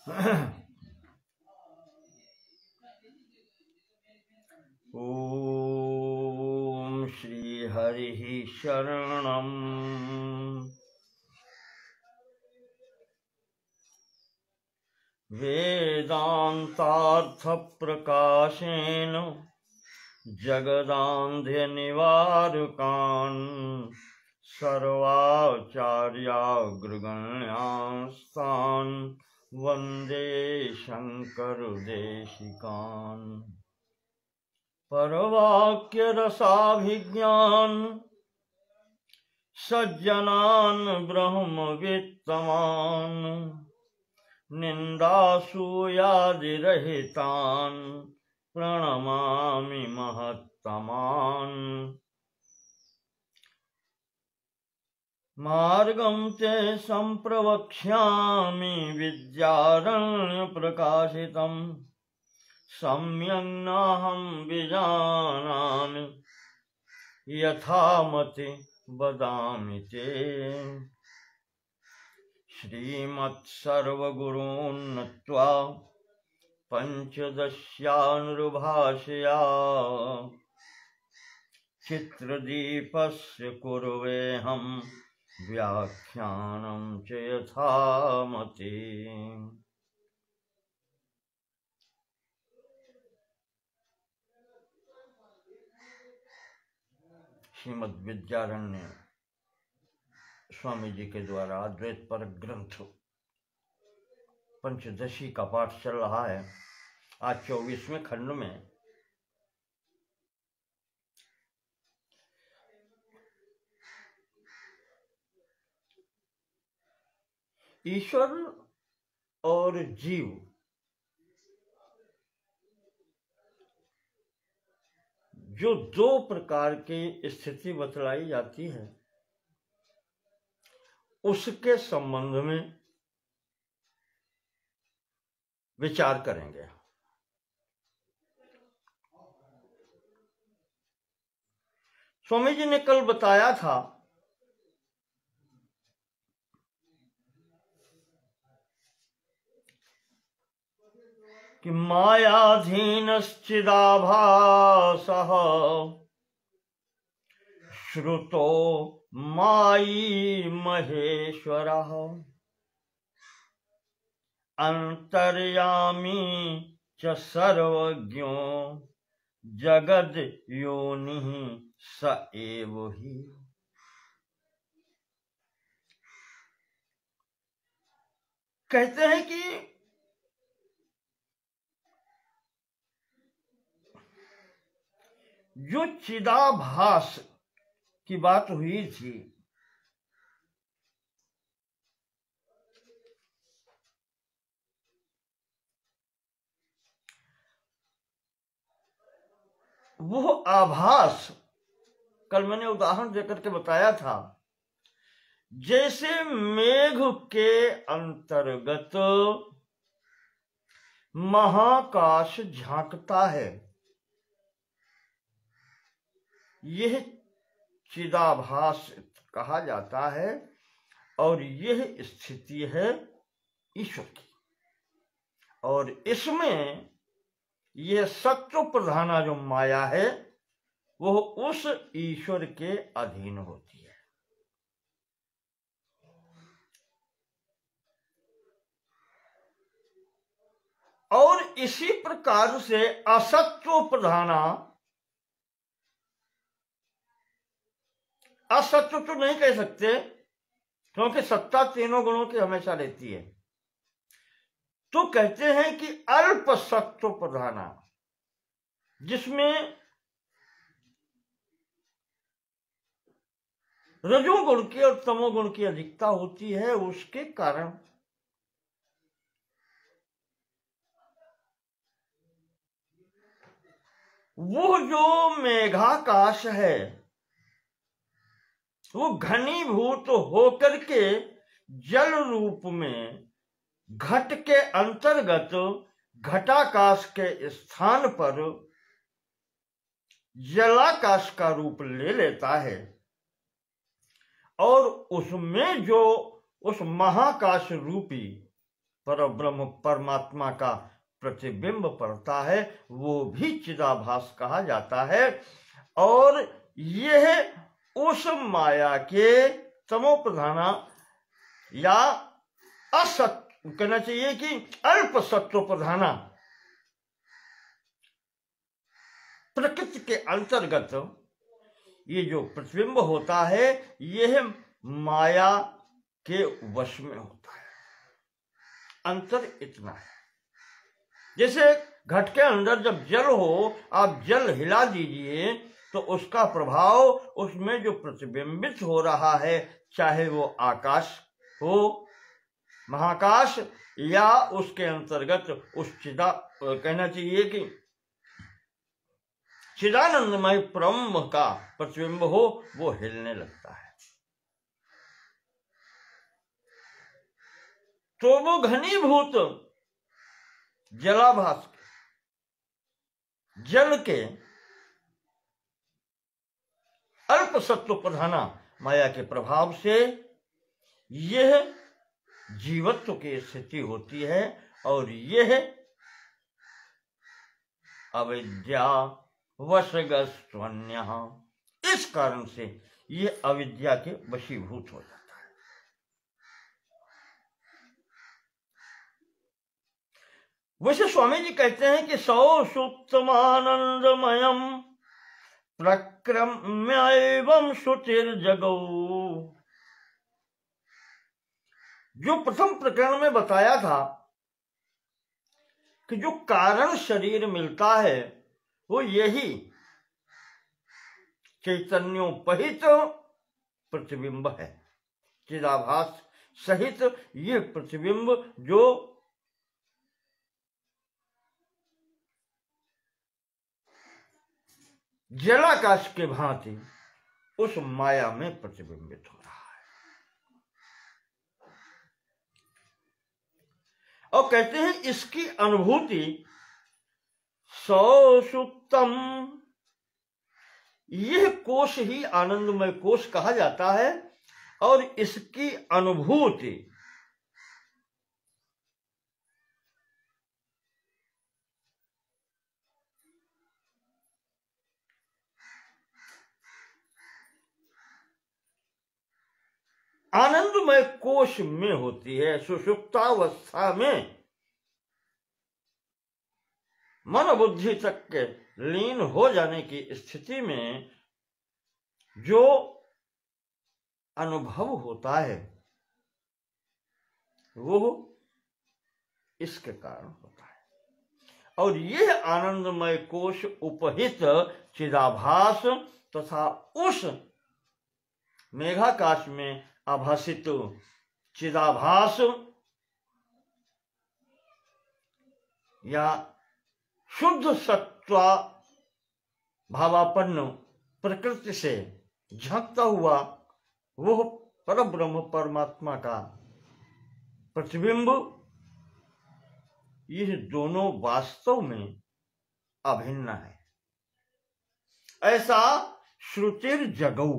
ओम श्री हरि शरणम। वेदांतार्थ प्रकाशेन जगदांध्य निवारकान् सर्वाचार्याग्रगण्यास्तान् वंदे शंकर देशिकान्। परवाक्य रसाभिज्ञान सज्जनान् ब्रह्मवित्तमान् निंदासूयादिरहितान् प्रणमामि महत्तमान्। मार्गं ते संप्रवक्ष्यामि विद्यारण्य प्रकाशितम् सम्यक् नाहं विजानामि यथामति वदामि ते। श्रीमत्सर्वगुरून् नत्वा पञ्चदश्यानुभाषया चित्रदीपस्य कुर्वेऽहं व्याख्यानं च यथामति। श्रीमद् विद्यारण्य स्वामी जी के द्वारा अद्वैत पर ग्रंथ पंचदशी का पाठ चल रहा है। आज 24वें खंड में ईश्वर और जीव जो दो प्रकार की स्थिति बतलाई जाती है उसके संबंध में विचार करेंगे। स्वामी जी ने कल बताया था कि मायाधीनश्चिदाभासः श्रुतो मायी महेश्वरः अंतर्यामी च सर्वज्ञो जगद योनिः स एव हि। कहते हैं कि जो चिदाभास की बात हुई थी वो आभास कल मैंने उदाहरण देकर के बताया था। जैसे मेघ के अंतर्गत महाकाश झांकता है, यह चिदाभास कहा जाता है और यह स्थिति है ईश्वर की। और इसमें यह सत्व प्रधाना जो माया है वो उस ईश्वर के अधीन होती है। और इसी प्रकार से असत्व प्रधाना, असत्व तो नहीं कह सकते क्योंकि सत्ता तीनों गुणों की हमेशा रहती है, तो कहते हैं कि अल्प सत्व प्रधाना, जिसमें रजोगुण की और तमोगुण की अधिकता होती है, उसके कारण वो जो मेघाकाश है वो घनीभूत होकर के जल रूप में घट के अंतर्गत घटाकाश के स्थान पर जलाकाश का रूप ले लेता है और उसमें जो उस महाकाश रूपी पर ब्रह्म परमात्मा का प्रतिबिंब पड़ता है, वो भी चिदाभास कहा जाता है। और यह उस माया के तमो प्रधाना या असत्य कहना चाहिए कि अल्प सत्व प्रधाना प्रकृति के अंतर्गत ये जो प्रतिबिंब होता है, यह माया के वश में होता है। अंतर इतना है, जैसे घट के अंदर जब जल हो, आप जल हिला दीजिए तो उसका प्रभाव उसमें जो प्रतिबिंबित हो रहा है, चाहे वो आकाश हो, महाकाश, या उसके अंतर्गत उस कहना चाहिए कि चिदानंदमय ब्रह्म का प्रतिबिंब हो, वो हिलने लगता है। तो वो घनीभूत जलाभास जल के अल्प सत्व प्रधाना माया के प्रभाव से यह जीवत्व की स्थिति होती है, और यह अविद्या वशगस्त्वन्यः, इस कारण से यह अविद्या के वशीभूत हो जाता है। वैसे स्वामी जी कहते हैं कि सौ सुप्तमानंदमयम प्रक्रम्य एवं श्रुतिर्जगौ, जो प्रथम प्रकरण में बताया था कि जो कारण शरीर मिलता है वो यही चैतन्योपहित प्रतिबिंब है, चिदाभास सहित ये प्रतिबिंब जो जलाकाश के भांति उस माया में प्रतिबिंबित हो रहा है। और कहते हैं इसकी अनुभूति सौसुप्तम, यह कोश ही आनंदमय कोश कहा जाता है, और इसकी अनुभूति आनंदमय कोश में होती है। सुषुप्तावस्था में मन बुद्धि तक के लीन हो जाने की स्थिति में जो अनुभव होता है वो इसके कारण होता है। और यह आनंदमय कोश उपहित चिदाभास तथा उस मेघाकाश में आभासित चिदाभास या शुद्ध सत्वा भावापन्न प्रकृति से झांकता हुआ वह परब्रह्म परमात्मा का प्रतिबिंब, यह दोनों वास्तव में अभिन्न है। ऐसा श्रुतिर जगौ,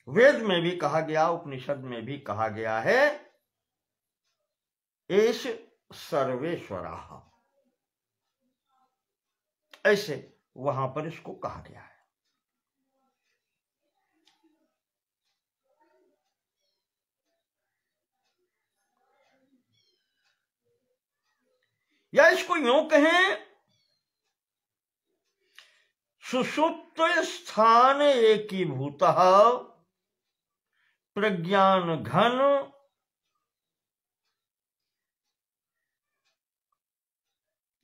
वेद में भी कहा गया, उपनिषद में भी कहा गया है, एष सर्वेश्वरः, ऐसे वहां पर इसको कहा गया है। या इसको यूं कहें, सुषुप्त स्थान एकीभूतः प्रज्ञान घन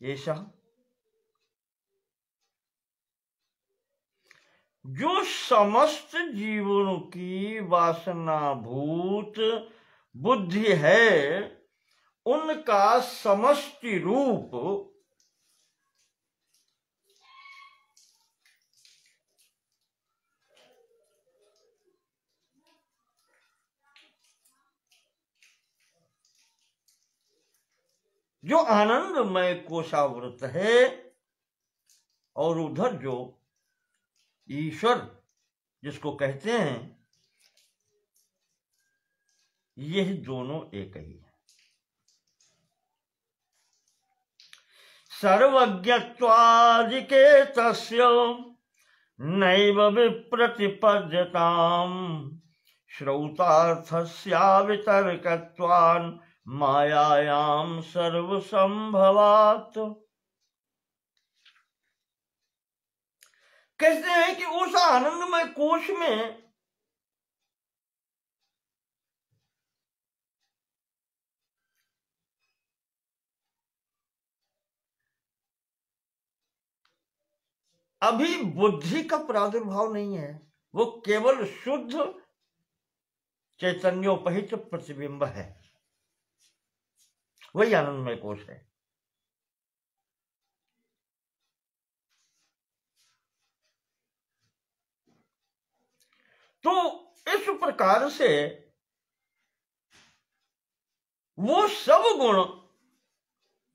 ऐसा, जो समस्त जीवों की वासनाभूत बुद्धि है उनका समष्टि रूप जो आनंदमय कोशावृत है, और उधर जो ईश्वर जिसको कहते हैं यह दोनों एक ही है। सर्वज्ञत्वादिके तस्य नैव विप्रतिपद्यताम् श्रौतार्थस्यावितर्कत्वान् मायायां सर्वसंभवात्। कहते हैं कि उस आनंदमय कोश में अभी बुद्धि का प्रादुर्भाव नहीं है, वो केवल शुद्ध चैतन्योपहित प्रतिबिंब है, वही आनंदमय कोश है। तो इस प्रकार से वो सब गुण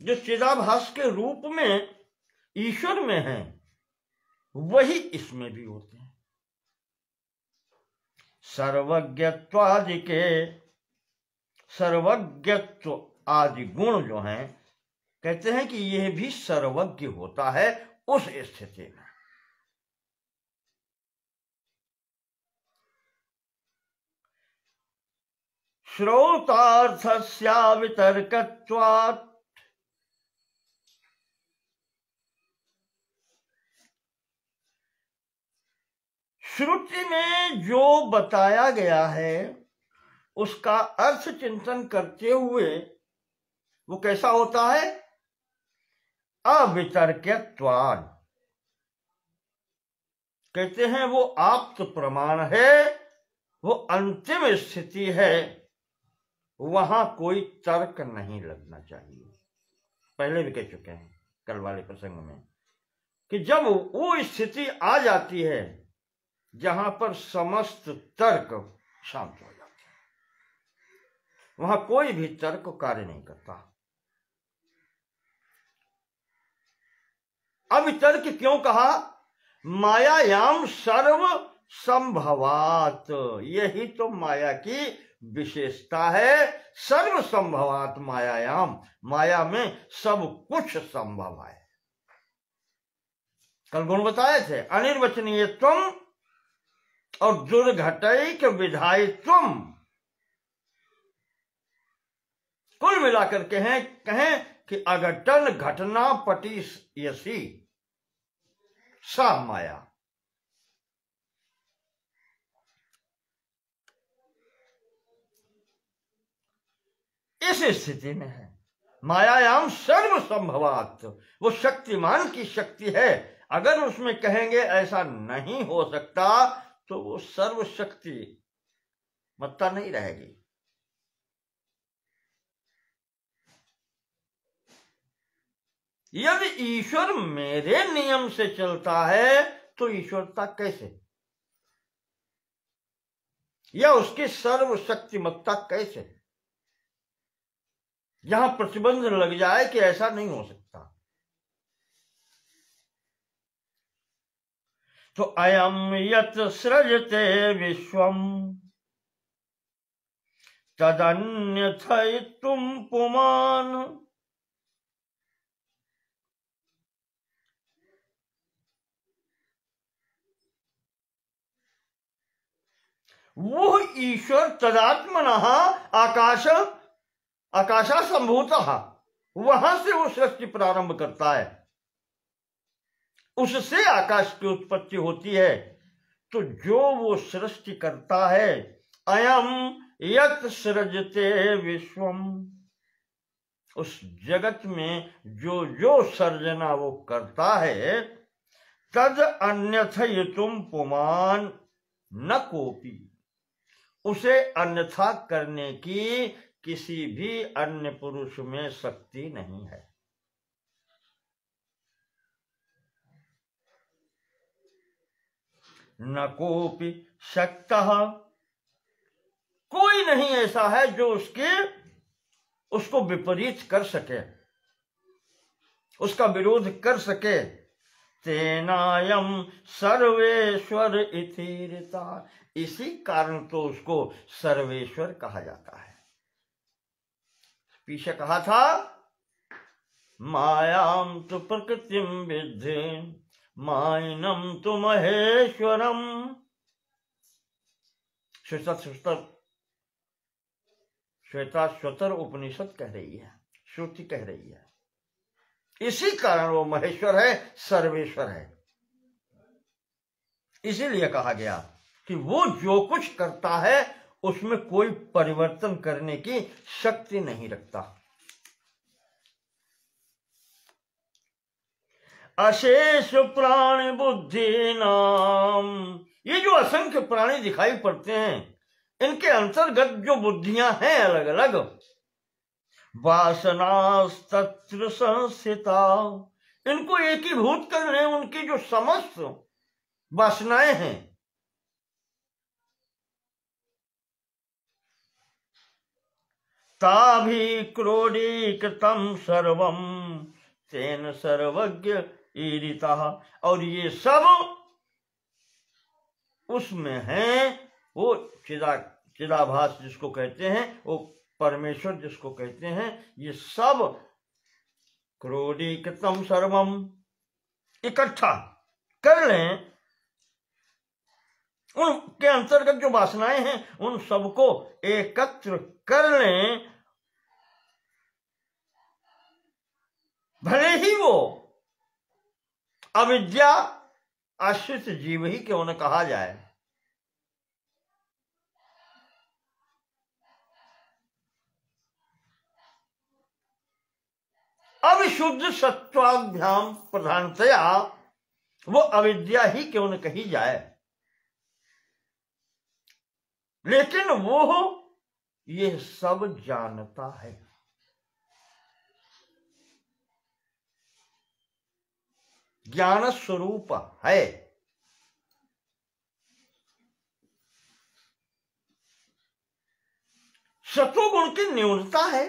जो चिदाभास के रूप में ईश्वर में हैं, वही इसमें भी होते हैं। सर्वज्ञत्व आदि गुण जो हैं, कहते हैं कि यह भी सर्वज्ञ होता है उस स्थिति में। श्रोतार्थस्यावितर्कत्वात् श्रुति में जो बताया गया है उसका अर्थ चिंतन करते हुए वो कैसा होता है? अवितर्कत्वात्। कहते हैं वो आप्त प्रमाण है, वो अंतिम स्थिति है, वहां कोई तर्क नहीं लगना चाहिए। पहले भी कह चुके हैं कल वाले प्रसंग में कि जब वो स्थिति आ जाती है जहां पर समस्त तर्क शांत हो जाते हैं, वहां कोई भी तर्क कार्य नहीं करता। अब तर्क क्यों कहा? मायायाम सर्व संभवात, यही तो माया की विशेषता है। सर्व संभवात मायायाम, माया में सब कुछ संभव है। कल गुण बताए थे, अनिर्वचनीय तुम और दुर्घटैक विधायित्वम। कुल मिलाकर के कहें कि अघटन घटना पटियसी सा माया। इस स्थिति में है मायायाम सर्व संभवात, वो शक्तिमान की शक्ति है। अगर उसमें कहेंगे ऐसा नहीं हो सकता तो वो सर्वशक्ति मत्ता नहीं रहेगी। यदि ईश्वर मेरे नियम से चलता है तो ईश्वरता कैसे, या उसकी सर्वशक्तिमत्ता कैसे? यहां प्रतिबंध लग जाए कि ऐसा नहीं हो सकता। तो अयम यत् सृजते विश्वम तदन्यथैतुम पुमान। वो ईश्वर तदात्मनः आकाशा संभूतः, वहां से वो सृष्टि प्रारंभ करता है, उससे आकाश की उत्पत्ति होती है। तो जो वो सृष्टि करता है, अयम यत् सृजते विश्वम, उस जगत में जो जो सर्जना वो करता है, तद अन्यथयुतुम पुमान न कोपी, उसे अन्यथा करने की किसी भी अन्य पुरुष में शक्ति नहीं है। न कोपी शक्तः, कोई नहीं ऐसा है जो उसको विपरीत कर सके, उसका विरोध कर सके। तेनायम सर्वेश्वर इति ऋता, इसी कारण तो उसको सर्वेश्वर कहा जाता है। पीछे कहा था मायाम तो प्रकृतिम विद्धि माइनम तो महेश्वरम। श्वेताश्वतर उपनिषद कह रही है, श्रुति कह रही है। इसी कारण वो महेश्वर है, सर्वेश्वर है। इसीलिए कहा गया कि वो जो कुछ करता है उसमें कोई परिवर्तन करने की शक्ति नहीं रखता। अशेष प्राणी बुद्धि नाम, ये जो असंख्य प्राणी दिखाई पड़ते हैं इनके अंतर्गत जो बुद्धियां हैं अलग अलग, वासनास्तत्र संस्थिता, इनको एकीभूत करने उनकी जो समस्त वासनाएं हैं, ताभि क्रोडीकृतम सर्वम तेन सर्वज्ञ ईरिता, और ये सब उसमें है वो चिदाभास जिसको कहते हैं, वो परमेश्वर जिसको कहते हैं। ये सब क्रोडीकृतम सर्वम इकट्ठा कर लें, उनके अंतर्गत जो वासनाएं हैं उन सबको एकत्र कर लें, भले ही वो अविद्या आश्रित जीव ही क्यों न कहा जाए। अविशुद्ध सत्वाभ्याम प्रधानतया वो अविद्या ही क्यों न कही जाए, लेकिन वो ये सब जानता है। ज्ञान स्वरूप है। सत्वगुण की न्यूनता है,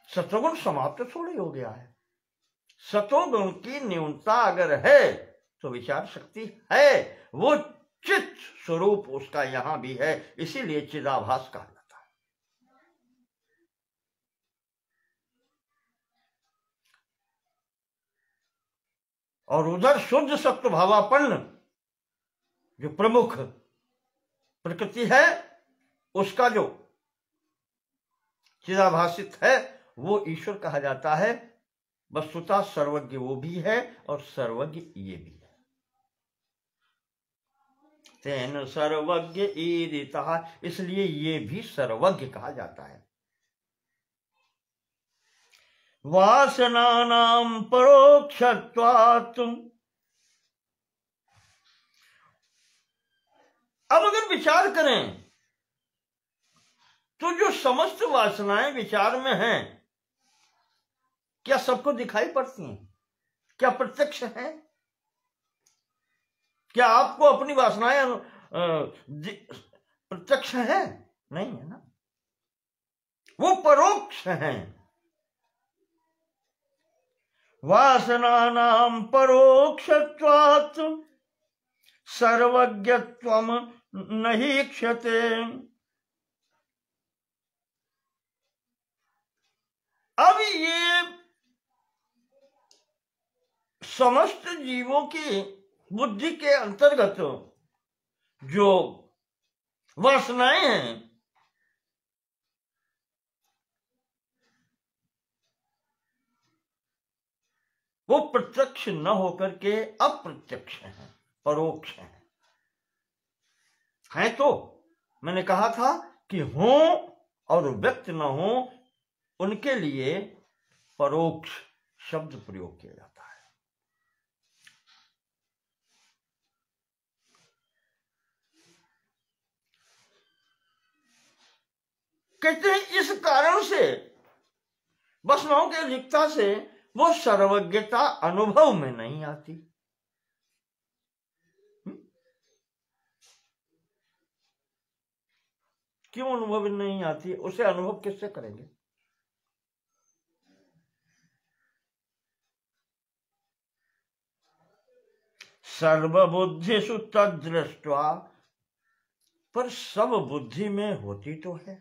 सत्वगुण समाप्त थोड़ी हो गया है। सत्वगुण की न्यूनता अगर है तो विचार शक्ति है, वो चित्त स्वरूप उसका यहां भी है, इसीलिए चिदाभास कहा जाता है। और उधर शुद्ध सत्व भावापन्न जो प्रमुख प्रकृति है उसका जो चिदाभासित है वो ईश्वर कहा जाता है। वस्तुतः सर्वज्ञ वो भी है और सर्वज्ञ ये भी है। तेन सर्वज्ञ ईरिता, इसलिए ये भी सर्वज्ञ कहा जाता है। वासनानां परोक्षत्वात्, अब अगर विचार करें तो जो समस्त वासनाएं विचार में हैं, क्या सबको दिखाई पड़ती हैं? क्या प्रत्यक्ष है? क्या आपको अपनी वासनाएं प्रत्यक्ष है? नहीं है ना, वो परोक्ष हैं। वासनानां परोक्षत्वात् सर्वज्ञत्वं नहि क्षते। अब ये समस्त जीवों की बुद्धि के अंतर्गत जो वासनाएं हैं वो प्रत्यक्ष न होकर के अप्रत्यक्ष हैं, परोक्ष हैं। तो मैंने कहा था कि हो और व्यक्त न हो उनके लिए परोक्ष शब्द प्रयोग किया जाता है। कहते हैं इस कारण से वासनाओं की अधिकता से वो सर्वज्ञता अनुभव में नहीं आती। क्यों अनुभव में नहीं आती? उसे अनुभव किससे करेंगे? सर्वबुद्धिषु तद्दृष्ट्वा, पर सब बुद्धि में होती तो है।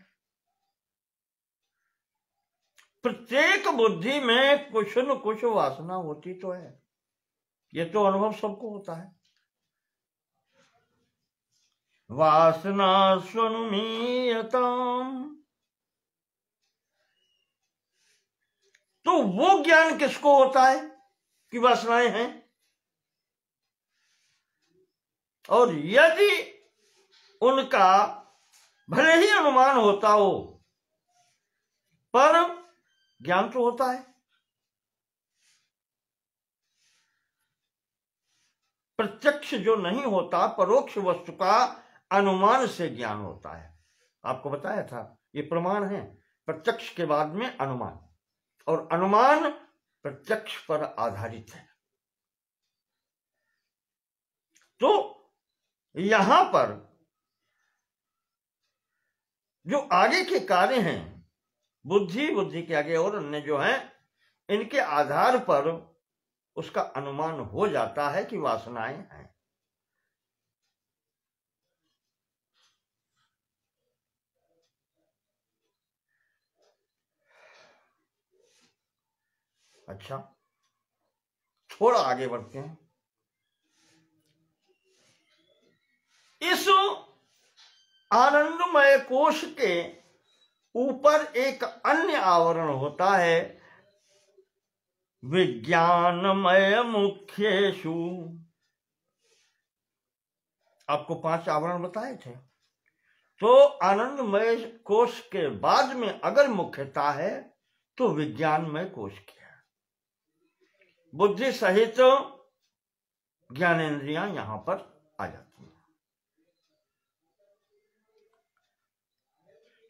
प्रत्येक बुद्धि में कुछ न कुछ वासना होती तो है, ये तो अनुभव सबको होता है। वासना स्वनुमीयताम, तो वो ज्ञान किसको होता है कि वासनाएं हैं? और यदि उनका भले ही अनुमान होता हो पर ज्ञान तो होता है। प्रत्यक्ष जो नहीं होता, परोक्ष वस्तु का अनुमान से ज्ञान होता है। आपको बताया था ये प्रमाण है, प्रत्यक्ष के बाद में अनुमान, और अनुमान प्रत्यक्ष पर आधारित है। तो यहां पर जो आगे के कार्य हैं, बुद्धि के आगे और अन्य जो हैं, इनके आधार पर उसका अनुमान हो जाता है कि वासनाएं हैं। अच्छा, थोड़ा आगे बढ़ते हैं। इस आनंदमय कोश के ऊपर एक अन्य आवरण होता है, विज्ञानमय मुख्येषु। आपको 5 आवरण बताए थे। तो आनंदमय कोश के बाद में अगर मुख्यता है तो विज्ञानमय कोश की है। बुद्धि सहित ज्ञानेंद्रियां यहां पर आ जाती हैं।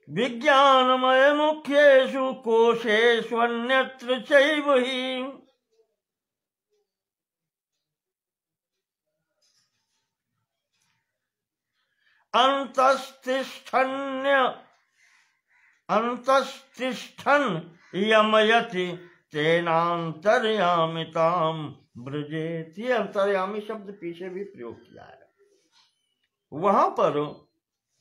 विज्ञानमय मुख्येषु कोशेष्वन्यत्र चैव हि अंतस्तिष्ठन् यमयति तेनांतर्यामिताम ब्रजेत। ये अंतर्यामी शब्द पीछे भी प्रयोग किया है। वहां पर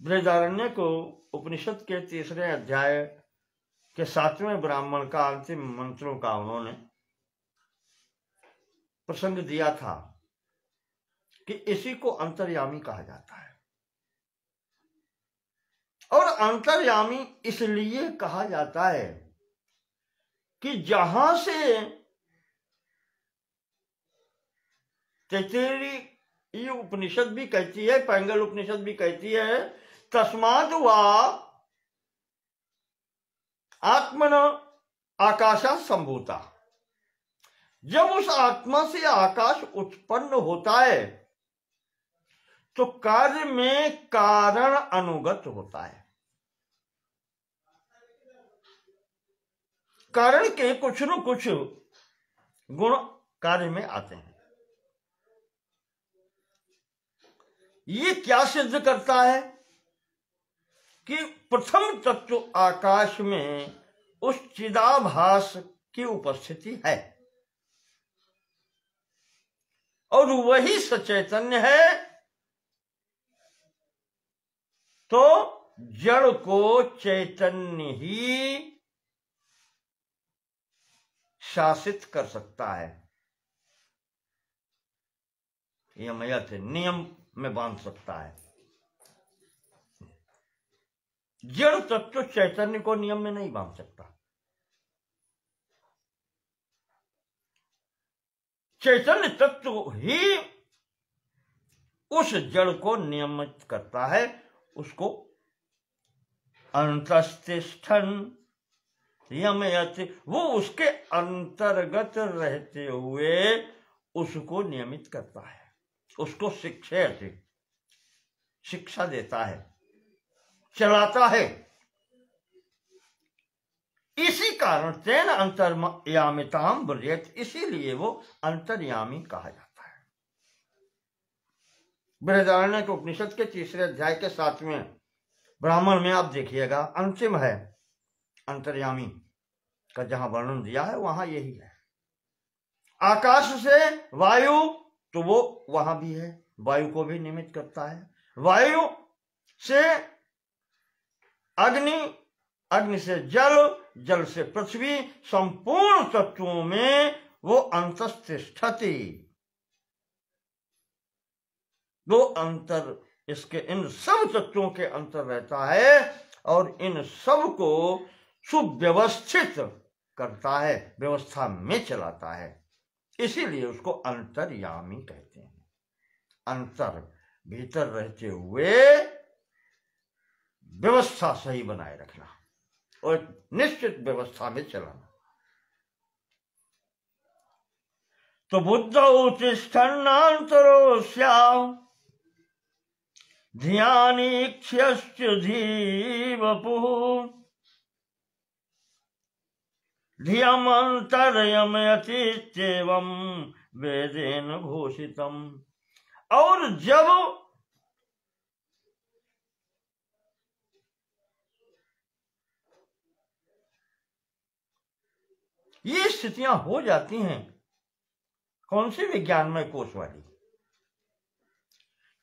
बृहदारण्य को उपनिषद के 3 अध्याय के 7वें ब्राह्मण का अंतिम मंत्रों का उन्होंने प्रसंग दिया था कि इसी को अंतर्यामी कहा जाता है। और अंतर्यामी इसलिए कहा जाता है कि जहां से तैत्तिरीय ये उपनिषद भी कहती है, पैंगल उपनिषद भी कहती है, तस्मात् वा आत्मन आकाशा संभूता। जब उस आत्मा से आकाश उत्पन्न होता है तो कार्य में कारण अनुगत होता है। कारण के कुछ न कुछ गुण कार्य में आते हैं। ये क्या सिद्ध करता है कि प्रथम तत्व आकाश में उस चिदाभास की उपस्थिति है और वही सचैतन्य है। तो जड़ को चैतन्य ही शासित कर सकता है, यमयत नियम में बांध सकता है। जड़ तत्व चैतन्य को नियम में नहीं बांध सकता। चैतन्य तत्व ही उस जड़ को नियमित करता है, उसको अंतस्तिष्ठन् यमयत, वो उसके अंतर्गत रहते हुए उसको नियमित करता है, उसको शिक्षा देता है, चलाता है। इसी कारण तेन अंतर्यामिताम ब्रजेत, इसीलिए वो अंतर्यामी कहा जाता है। बृहदारण्य के उपनिषद के 3 अध्याय के 7वें ब्राह्मण में आप देखिएगा, अंतिम है अंतर्यामी का जहां वर्णन दिया है, वहां यही है। आकाश से वायु, तो वो वहां भी है, वायु को भी निमित्त करता है। वायु से अग्नि, अग्नि से जल, जल से पृथ्वी संपूर्ण तत्वों में वो अंतस्तिष्ठति, वो अंतर इसके इन सब तत्वों के अंतर रहता है और इन सब को सुव्यवस्थित करता है, व्यवस्था में चलाता है। इसीलिए उसको अंतर्यामी कहते हैं। अंतर भीतर रहते हुए व्यवस्था सही बनाए रखना और निश्चित व्यवस्था में चलाना। तो बुद्धौ तिष्ठन्नान्तरोऽस्या ध्यानीक्ष्यश्च धीवपुः धियमन्तर्यमयतीत्येवं वेदेन घोषितम्। और जब ये स्थितियां हो जाती हैं, कौन सी विज्ञानमय कोश वाली,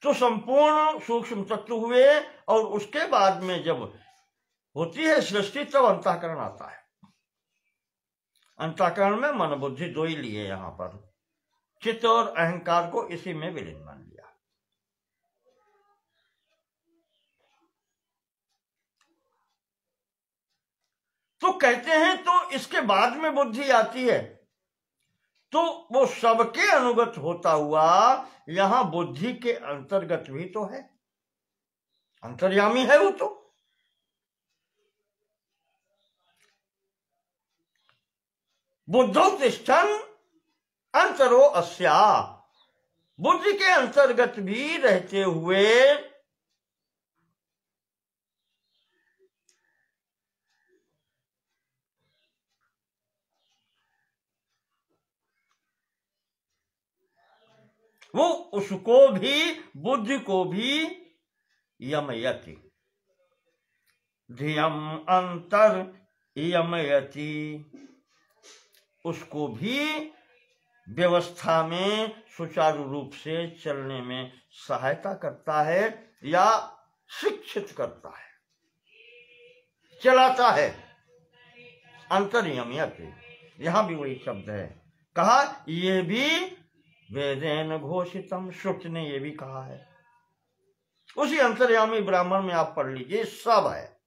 तो संपूर्ण सूक्ष्म तत्व हुए और उसके बाद में जब होती है सृष्टि तब अंतःकरण आता है। अंतःकरण में मन बुद्धि दो ही लिए, यहां पर चित्त और अहंकार को इसी में विलीन मान लिया। तो कहते हैं तो इसके बाद में बुद्धि आती है, तो वो सबके अनुगत होता हुआ यहां बुद्धि के अंतर्गत भी तो है, अंतर्यामी है वो। तो बुद्धौ तिष्ठन् अंतरो अस्या, बुद्धि के अंतर्गत भी रहते हुए वो उसको भी, बुद्धि को भी यमयति, धियम अंतर यमयति, उसको भी व्यवस्था में सुचारू रूप से चलने में सहायता करता है या शिक्षित करता है, चलाता है। अंतर्यमयति, यहां भी वही शब्द है, कहा ये भी वेदेन घोषितम, श्रुति ने ये भी कहा है। उसी अंतर्यामी ब्राह्मण में आप पढ़ लीजिए, सब है।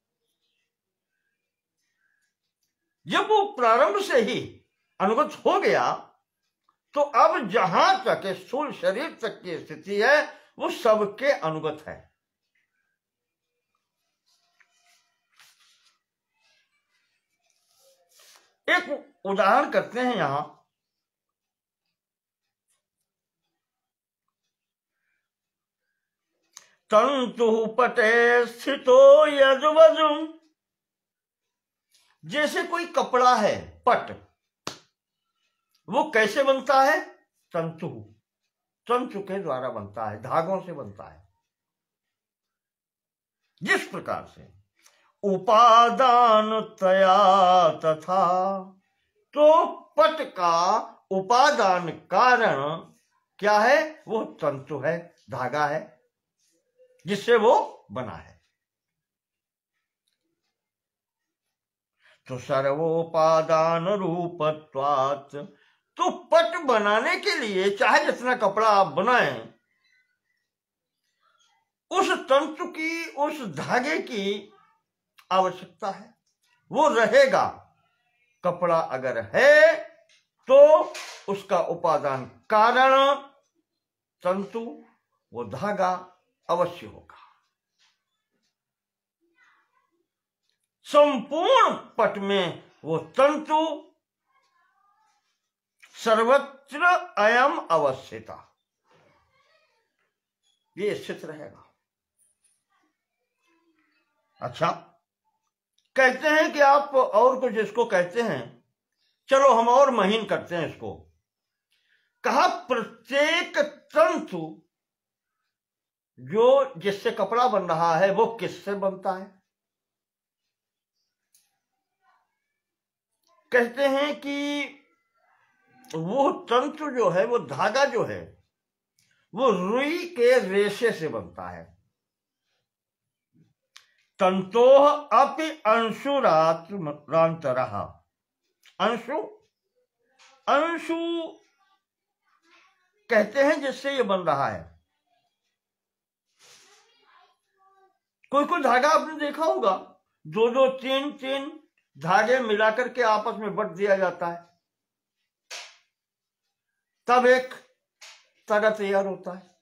जब वो प्रारंभ से ही अनुगत हो गया तो अब जहां तक स्थूल शरीर तक की स्थिति है वो सबके अनुगत है। एक उदाहरण करते हैं यहां, तंतु पटे स्थितो यद्वजु, जैसे कोई कपड़ा है पट, वो कैसे बनता है? तंतु, तंतु के द्वारा बनता है, धागों से बनता है। जिस प्रकार से उपादान तया तथा, तो पट का उपादान कारण क्या है? वो तंतु है, धागा है जिससे वो बना है। तो सर्वोपादान रूपत्वात्, तो पट बनाने के लिए चाहे जितना कपड़ा आप बनाएं, उस तंतु की, उस धागे की आवश्यकता है, वो रहेगा। कपड़ा अगर है तो उसका उपादान कारण तंतु, वो धागा अवश्य होगा। संपूर्ण पट में वो तंतु सर्वत्र अयम अवस्थिता, ये स्थित रहेगा। अच्छा, कहते हैं कि आप और कुछ इसको कहते हैं, चलो हम और महीन करते हैं इसको। कहा प्रत्येक तंतु जो जिससे कपड़ा बन रहा है वो किससे बनता है? कहते हैं कि वो तंतु जो है, वो धागा जो है, वो रुई के रेशे से बनता है। तंतोः अपि अंशुरांतरः। अंशु अंशु कहते हैं जिससे ये बन रहा है। कोई कोई धागा आपने देखा होगा, दो दो तीन तीन धागे मिलाकर के आपस में बट दिया जाता है, तब एक तागा तैयार होता है।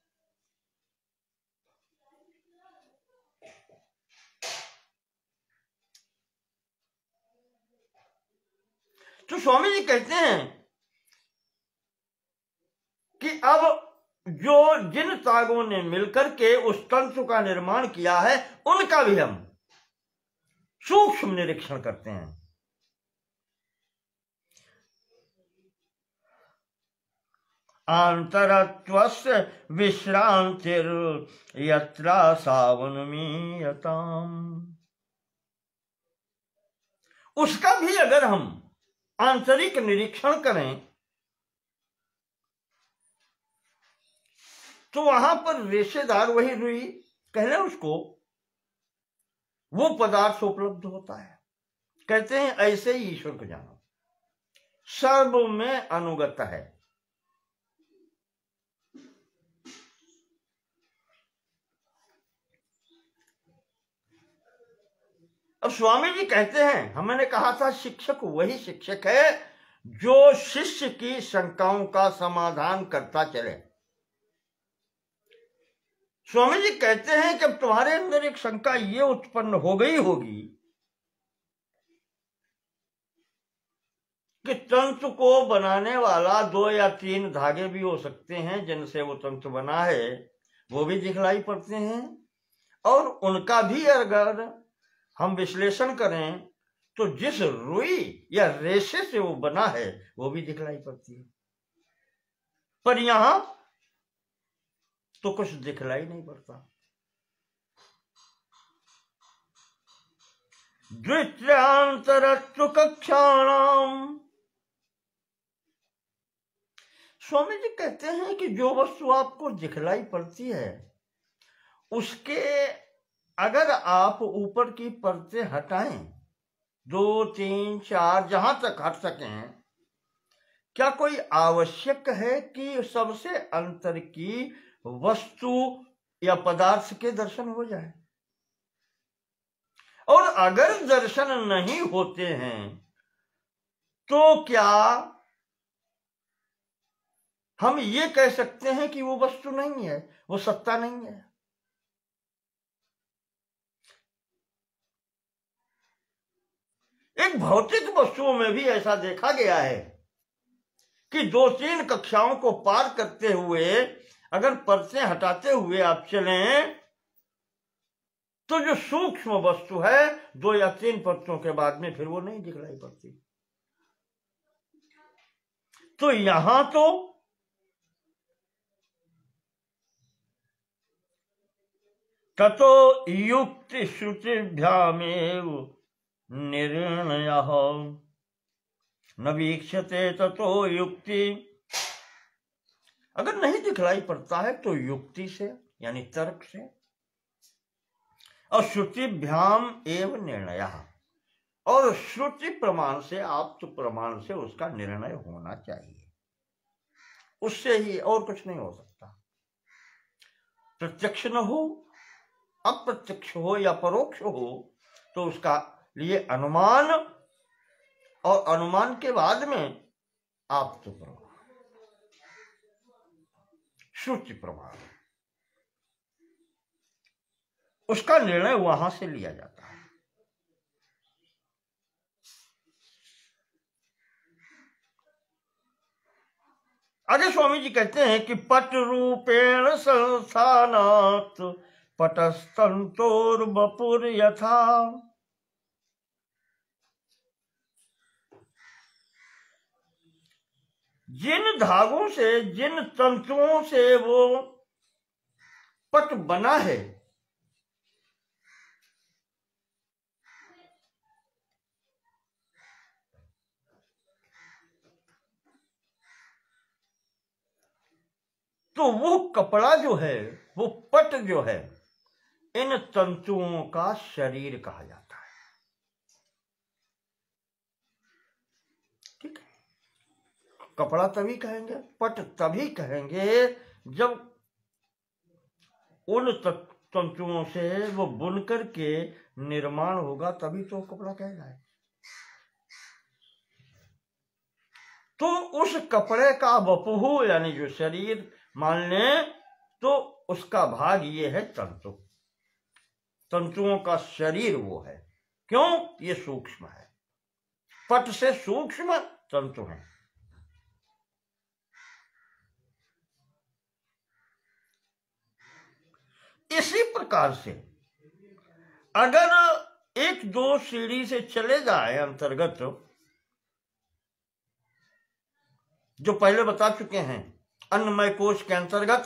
तो स्वामी जी कहते हैं कि अब जो जिन तागों ने मिलकर के उस तंत्र का निर्माण किया है, उनका भी हम सूक्ष्म निरीक्षण करते हैं। आंतरत्वस्य विश्रांतिर यत्रा सावनमीयताम। उसका भी अगर हम आंतरिक निरीक्षण करें तो वहां पर रेशेदार, वही रुई कह रहे उसको, वो पदार्थ उपलब्ध होता है। कहते हैं ऐसे ही ईश्वर को जानो, सर्व में अनुगत है। अब स्वामी जी कहते हैं, हमने कहा था शिक्षक वही शिक्षक है जो शिष्य की शंकाओं का समाधान करता चले। स्वामी जी कहते हैं कि अब तुम्हारे अंदर एक शंका ये उत्पन्न हो गई होगी कि तंत्र को बनाने वाला 2 या 3 धागे भी हो सकते हैं जिनसे वो तंत्र बना है, वो भी दिखलाई पड़ते हैं, और उनका भी अगर हम विश्लेषण करें तो जिस रुई या रेशे से वो बना है वो भी दिखलाई पड़ती है, पर यहां तो कुछ दिखलाई नहीं पड़ता। द्वितीयांतरत्व कक्षाणाम। स्वामी जी कहते हैं कि जो वस्तु आपको दिखलाई पड़ती है उसके अगर आप ऊपर की परतें हटाएं, 2, 3, 4 जहां तक हट सकें, क्या कोई आवश्यक है कि सबसे अंतर की वस्तु या पदार्थ के दर्शन हो जाए? और अगर दर्शन नहीं होते हैं तो क्या हम ये कह सकते हैं कि वो वस्तु नहीं है, वो सत्ता नहीं है? एक भौतिक वस्तुओं में भी ऐसा देखा गया है कि 2-3 कक्षाओं को पार करते हुए अगर परतें हटाते हुए आप चलें तो जो सूक्ष्म वस्तु है 2 या 3 परतों के बाद में फिर वो नहीं दिखलाई पड़ती। तो यहां तो ततो युक्ति श्रुतिभ्यामेव निर्णयः न वीक्षते ततो युक्ति। अगर नहीं दिखलाई पड़ता है तो युक्ति से यानी तर्क से, और श्रुतिभ्याम एव निर्णयः, और श्रुति प्रमाण से, आप्त प्रमाण से उसका निर्णय होना चाहिए, उससे ही, और कुछ नहीं हो सकता। प्रत्यक्ष न हो, अप्रत्यक्ष हो या परोक्ष हो, तो उसका लिए अनुमान, और अनुमान के बाद में आप्त प्रमाण, श्रुति प्रमाण, उसका निर्णय वहां से लिया जाता है। आगे स्वामी जी कहते हैं कि पट रूपेण संस्थानात् पटस्तंतोर्वपुर यथा। जिन धागों से, जिन तंतुओं से वो पट बना है, तो वो कपड़ा जो है, वो पट जो है, इन तंतुओं का शरीर कहा जाता है। ठीक है, कपड़ा तभी कहेंगे, पट तभी कहेंगे जब उन तंतुओं से वो बुन करके निर्माण होगा, तभी तो कपड़ा कहलाए। तो उस कपड़े का वपुहु यानी जो शरीर मान लें, तो उसका भाग ये है तंतु। तंतुओं का शरीर वो है। क्यों? ये सूक्ष्म है, पट से सूक्ष्म तंतु है। इसी प्रकार से अगर एक दो सीढ़ी से चले जाए अंतर्गत, जो पहले बता चुके हैं, अन्नमय कोश के अंतर्गत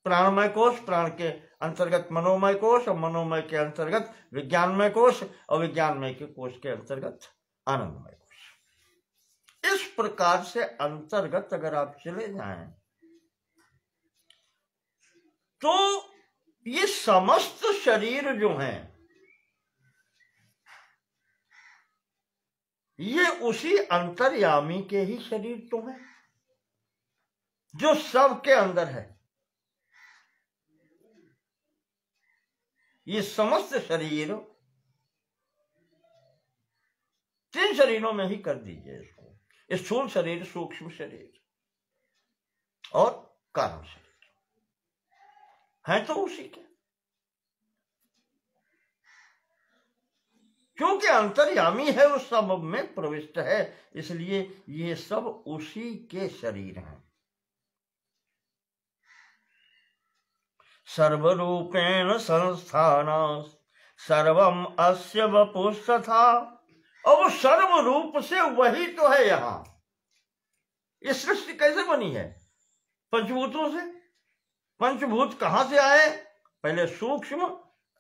प्राणमय कोश, प्राण के अंतर्गत मनोमय कोश, और मनोमय के अंतर्गत विज्ञानमय कोश, और विज्ञानमय के कोश के अंतर्गत आनंदमय कोश। इस प्रकार से अंतर्गत अगर आप चले जाएं तो ये समस्त शरीर जो हैं, ये उसी अंतर्यामी के ही शरीर तो हैं जो सबके अंदर है। ये समस्त शरीर तीन शरीरों में ही कर दीजिए इसको, स्थूल शरीर, सूक्ष्म शरीर और कारण शरीर, है तो उसी के। क्योंकि अंतर्यामी है, उस सब में प्रविष्ट है, इसलिए ये सब उसी के शरीर हैं। सर्वरूपेण संस्थान सर्वम अस्य वपुस्तथा। अब सर्व रूप से वही तो है। यहां ये सृष्टि कैसे बनी है? पंचभूतों से। पंचभूत कहां से आए? पहले सूक्ष्म,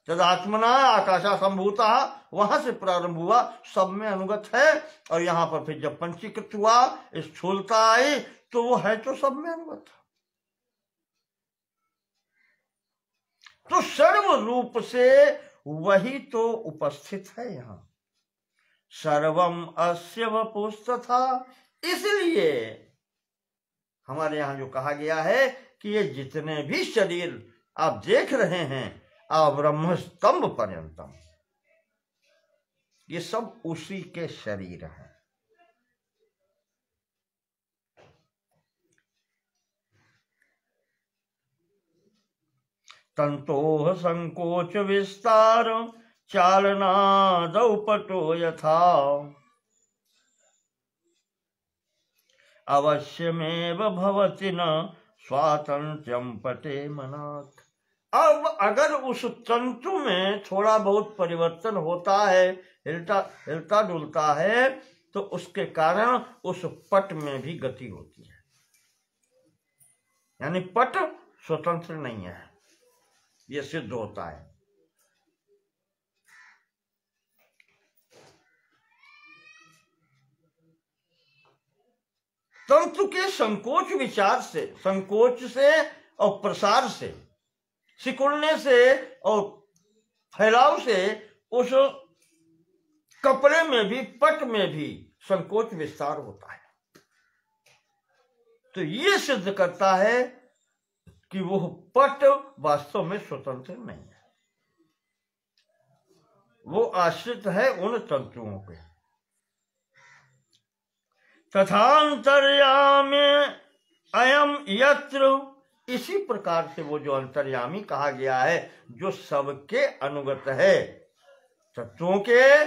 तदात्मना आकाशा संभूता, वहां से प्रारंभ हुआ, सब में अनुगत है। और यहां पर फिर जब पंचीकृत हुआ, स्थूलता आई, तो वो है तो सब में अनुगत। तो सर्व रूप से वही तो उपस्थित है यहां। सर्वम अस्य वपुस्तथा। इसलिए हमारे यहां जो कहा गया है कि ये जितने भी शरीर आप देख रहे हैं, ब्रह्म स्तंभ पर्यंतम, ये सब उसी के शरीर हैं। तंतोः संकोच विस्तार चालनादौ पटो यथा अवश्यमेव भवति न स्वातंत्र्यम पटे मनात्। अब अगर उस तंतु में थोड़ा बहुत परिवर्तन होता है, हिलता डुलता है, तो उसके कारण उस पट में भी गति होती है। यानी पट स्वतंत्र नहीं है, यह सिद्ध होता है। तंतु के संकोच विचार से, संकोच से और प्रसार से, सिकुड़ने से और फैलाव से उस कपड़े में भी, पट में भी संकोच विस्तार होता है। तो ये सिद्ध करता है कि वो पट वास्तव में स्वतंत्र नहीं है, वो आश्रित है उन तंतुओं पे। तथांतर्यामी अयम यत्र। इसी प्रकार से वो जो अंतर्यामी कहा गया है, जो सबके अनुगत है, तत्वों के,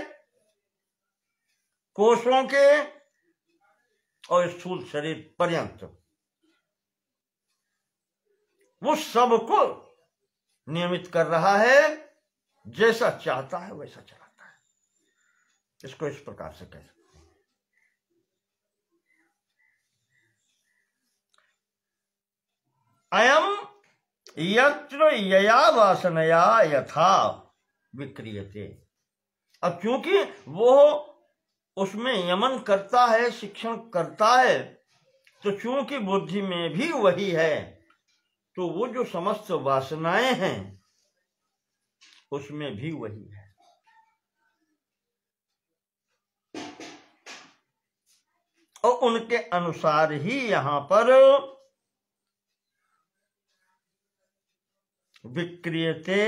कोषों के और स्थूल शरीर पर्यंत, वो सबको नियमित कर रहा है। जैसा चाहता है वैसा चलाता है। इसको इस प्रकार से कह सकते हैं। अयम यत्र यया वासनया यथा विक्रियते। अब क्योंकि वो उसमें यमन करता है, शिक्षण करता है, तो चूंकि बुद्धि में भी वही है, तो वो जो समस्त वासनाएं हैं उसमें भी वही है। और उनके अनुसार ही यहां पर विक्रियते,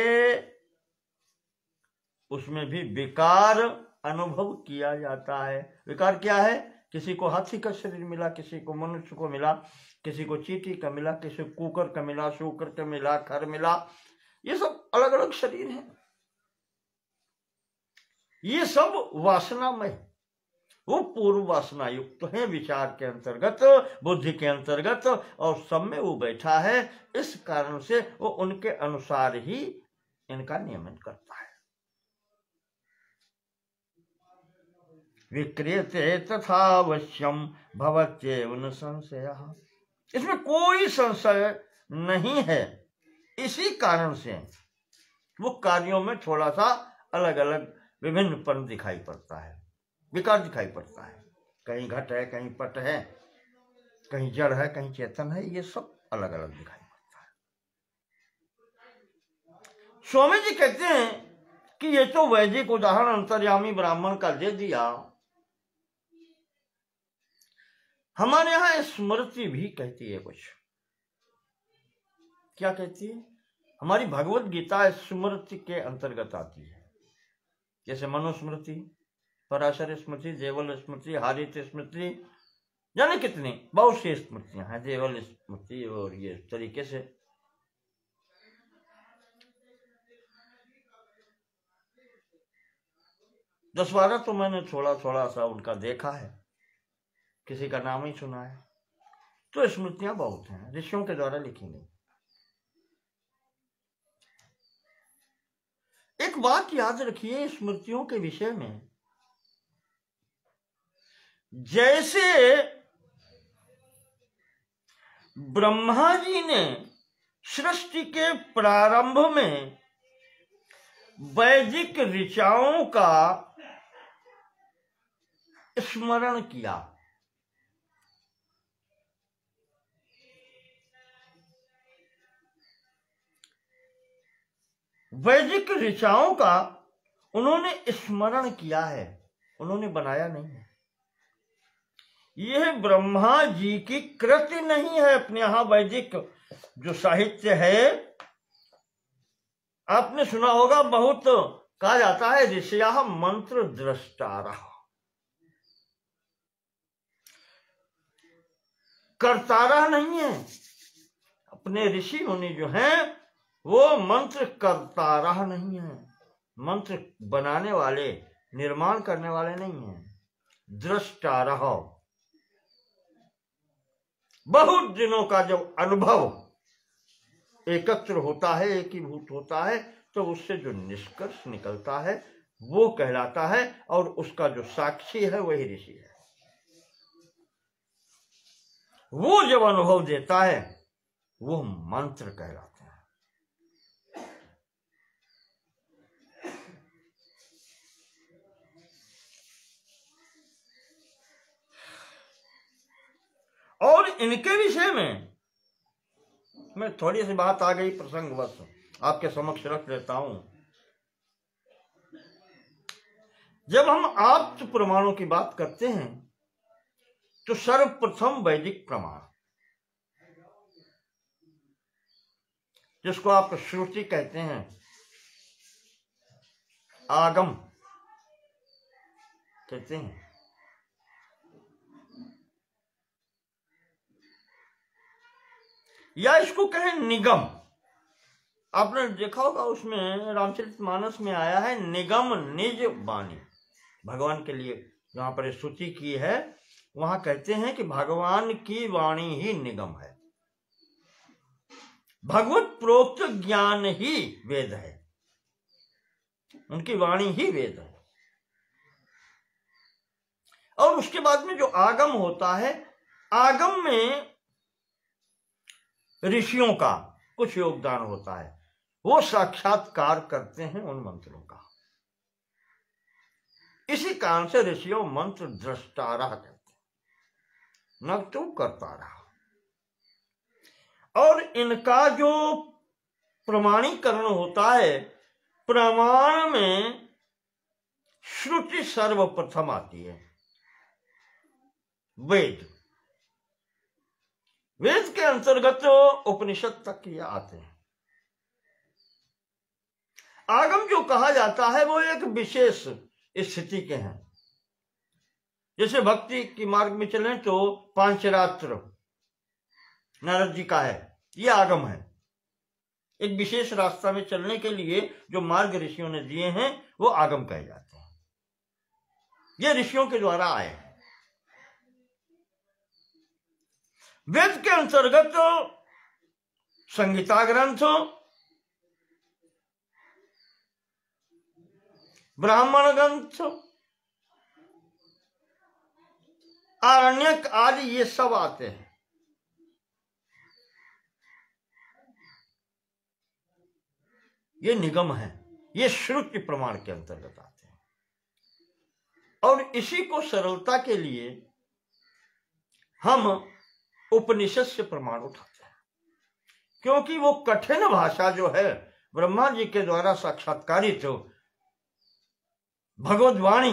उसमें भी विकार अनुभव किया जाता है। विकार क्या है? किसी को हाथी का शरीर मिला, किसी को मनुष्य को मिला, किसी को चींटी का मिला, किसी को कुकर का मिला, शूकर का मिला, खर मिला। ये सब अलग अलग शरीर हैं। ये सब वासनामय, वो पूर्व वासना युक्त है, विचार के अंतर्गत, बुद्धि के अंतर्गत, और सब में वो बैठा है। इस कारण से वो उनके अनुसार ही इनका नियमन करता है। विक्रियते तथावश्यम भवत्येव न संशयः, इसमें कोई संशय नहीं है। इसी कारण से वो कार्यों में थोड़ा सा अलग अलग विभिन्नपन दिखाई पड़ता है, विकार दिखाई पड़ता है। कहीं घट है, कहीं पट है, कहीं जड़ है, कहीं चेतन है, ये सब अलग अलग दिखाई पड़ता है। स्वामी जी कहते हैं कि ये तो वैदिक उदाहरण अंतर्यामी ब्राह्मण का दे दिया, हमारे यहां स्मृति भी कहती है कुछ। क्या कहती है? हमारी भगवत गीता स्मृति के अंतर्गत आती है। जैसे मनुस्मृति, पराशर स्मृति, देवल स्मृति, हारित स्मृति, जाने कितनी बहुत सी स्मृतियां हैं, देवल स्मृति, और ये तरीके से। दस बारह तो मैंने थोड़ा थोड़ा सा उनका देखा है, किसी का नाम ही सुना है। तो स्मृतियां बहुत हैं, ऋषियों के द्वारा लिखी गई। एक बात याद रखिए स्मृतियों के विषय में, जैसे ब्रह्मा जी ने सृष्टि के प्रारंभ में वैदिक ऋचाओं का स्मरण किया, वैदिक ऋचाओं का उन्होंने स्मरण किया है, उन्होंने बनाया नहीं है। यह ब्रह्मा जी की कृति नहीं है। अपने यहां वैदिक जो साहित्य है, आपने सुना होगा, बहुत कहा जाता है ऋषिया मंत्र द्रष्टारः, कर्तारः नहीं है। अपने ऋषि मुनि जो हैं वो मंत्र कर्तारः नहीं है, मंत्र बनाने वाले, निर्माण करने वाले नहीं है, द्रष्टारः। बहुत दिनों का जब अनुभव एकत्र होता है, एकीभूत होता है, तो उससे जो निष्कर्ष निकलता है वो कहलाता है, और उसका जो साक्षी है वही ऋषि है। वो जब अनुभव देता है वो मंत्र कहलाते हैं। और इनके विषय में मैं थोड़ी सी बात आ गई प्रसंगवश, आपके समक्ष रख लेता हूं। जब हम आप्त प्रमाणों की बात करते हैं तो सर्वप्रथम वैदिक प्रमाण, जिसको आप श्रुति कहते हैं, आगम कहते हैं, या इसको कहें निगम। आपने देखा होगा उसमें रामचरितमानस में आया है निगम निज वाणी, भगवान के लिए जहां पर स्तुति की है वहां कहते हैं कि भगवान की वाणी ही निगम है, भगवत प्रोक्त ज्ञान ही वेद है, उनकी वाणी ही वेद है। और उसके बाद में जो आगम होता है, आगम में ऋषियों का कुछ योगदान होता है, वो साक्षात्कार करते हैं उन मंत्रों का। इसी कारण से ऋषियों मंत्र द्रष्टारः कहते हैं, न तो कर्तारः। और इनका जो प्रमाणीकरण होता है प्रमाण में श्रुति सर्वप्रथम आती है। वेद के अंतर्गत उपनिषद तक ये आते हैं। आगम जो कहा जाता है वो एक विशेष स्थिति के हैं। जैसे भक्ति की मार्ग में चलें तो पांचरात्र नारद जी का है, ये आगम है। एक विशेष रास्ता में चलने के लिए जो मार्ग ऋषियों ने दिए हैं वो आगम कहे जाते हैं। ये ऋषियों के द्वारा आए हैं। वेद के अंतर्गत संहिता ग्रंथ, ब्राह्मण ग्रंथ, आरण्यक आदि ये सब आते हैं। ये निगम है, ये श्रुति प्रमाण के अंतर्गत आते हैं। और इसी को सरलता के लिए हम उपनिषद से प्रमाण उठाते हैं, क्योंकि वो कठिन भाषा जो है ब्रह्मा जी के द्वारा साक्षात्कारित भगवद्वाणी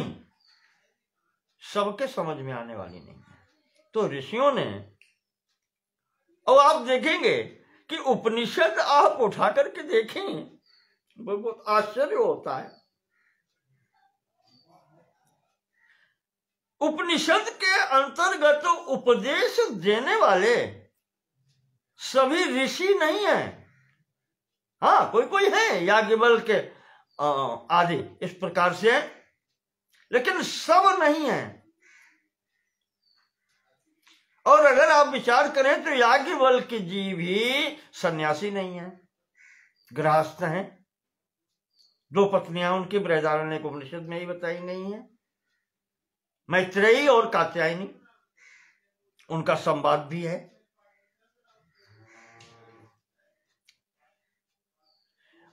सबके समझ में आने वाली नहीं है। तो ऋषियों ने, और आप देखेंगे कि उपनिषद आप उठा करके देखें, बहुत आश्चर्य होता है। उपनिषद के अंतर्गत उपदेश देने वाले सभी ऋषि नहीं हैं। हाँ, कोई कोई है, याज्ञवल्क्य आदि इस प्रकार से, लेकिन सब नहीं है। और अगर आप विचार करें तो याज्ञवल्क्य जी भी सन्यासी नहीं है, गृहस्थ हैं। 2 पत्नियां उनकी बृहदारण्यक उपनिषद में ही बताई गई हैं, मैत्रेयी और कात्यायनी, उनका संवाद भी है।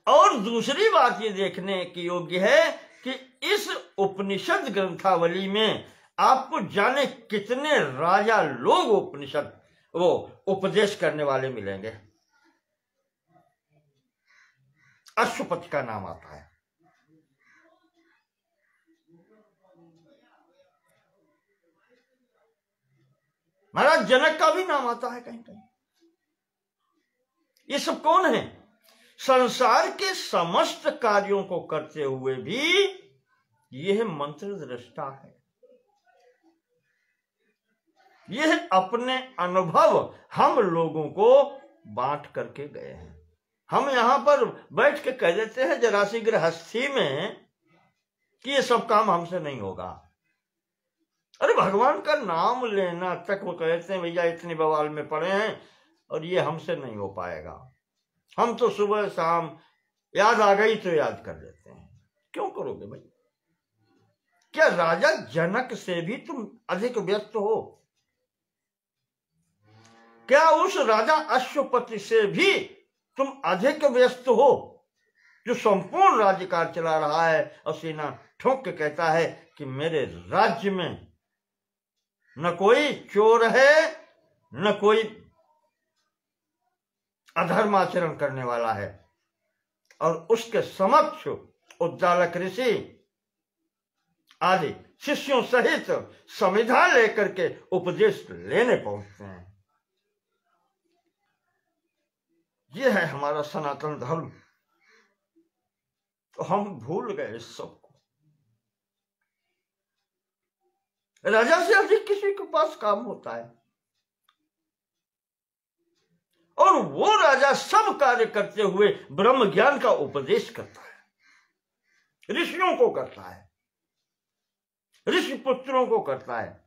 और दूसरी बात ये देखने की योग्य है कि इस उपनिषद ग्रंथावली में आपको जाने कितने राजा लोग उपनिषद वो उपदेश करने वाले मिलेंगे। अश्वपति का नाम आता है, महाराज जनक का भी नाम आता है कहीं कहीं। ये सब कौन है? संसार के समस्त कार्यों को करते हुए भी यह मंत्र दृष्टा है। यह अपने अनुभव हम लोगों को बांट करके गए हैं। हम यहां पर बैठ के कह देते हैं जरा सी गृहस्थी में कि ये सब काम हमसे नहीं होगा। अरे भगवान का नाम लेना तक वो कहते हैं भैया इतनी बवाल में पड़े हैं और ये हमसे नहीं हो पाएगा। हम तो सुबह शाम याद आ गई तो याद कर लेते हैं। क्यों करोगे भाई? क्या राजा जनक से भी तुम अधिक व्यस्त हो? क्या उस राजा अश्वपति से भी तुम अधिक व्यस्त हो, जो संपूर्ण राज्यकाल चला रहा है और सीना ठोक के कहता है कि मेरे राज्य में न कोई चोर है, न कोई अधर्माचरण करने वाला है। और उसके समक्ष उद्दालक ऋषि आदि शिष्यों सहित संविधान लेकर के उपदेश लेने पहुंचते हैं। यह है हमारा सनातन धर्म। तो हम भूल गए इस सबको। राजा से अधिक किसी के पास काम होता है, और वो राजा सब कार्य करते हुए ब्रह्म ज्ञान का उपदेश करता है, ऋषियों को करता है, ऋषि पुत्रों को करता है।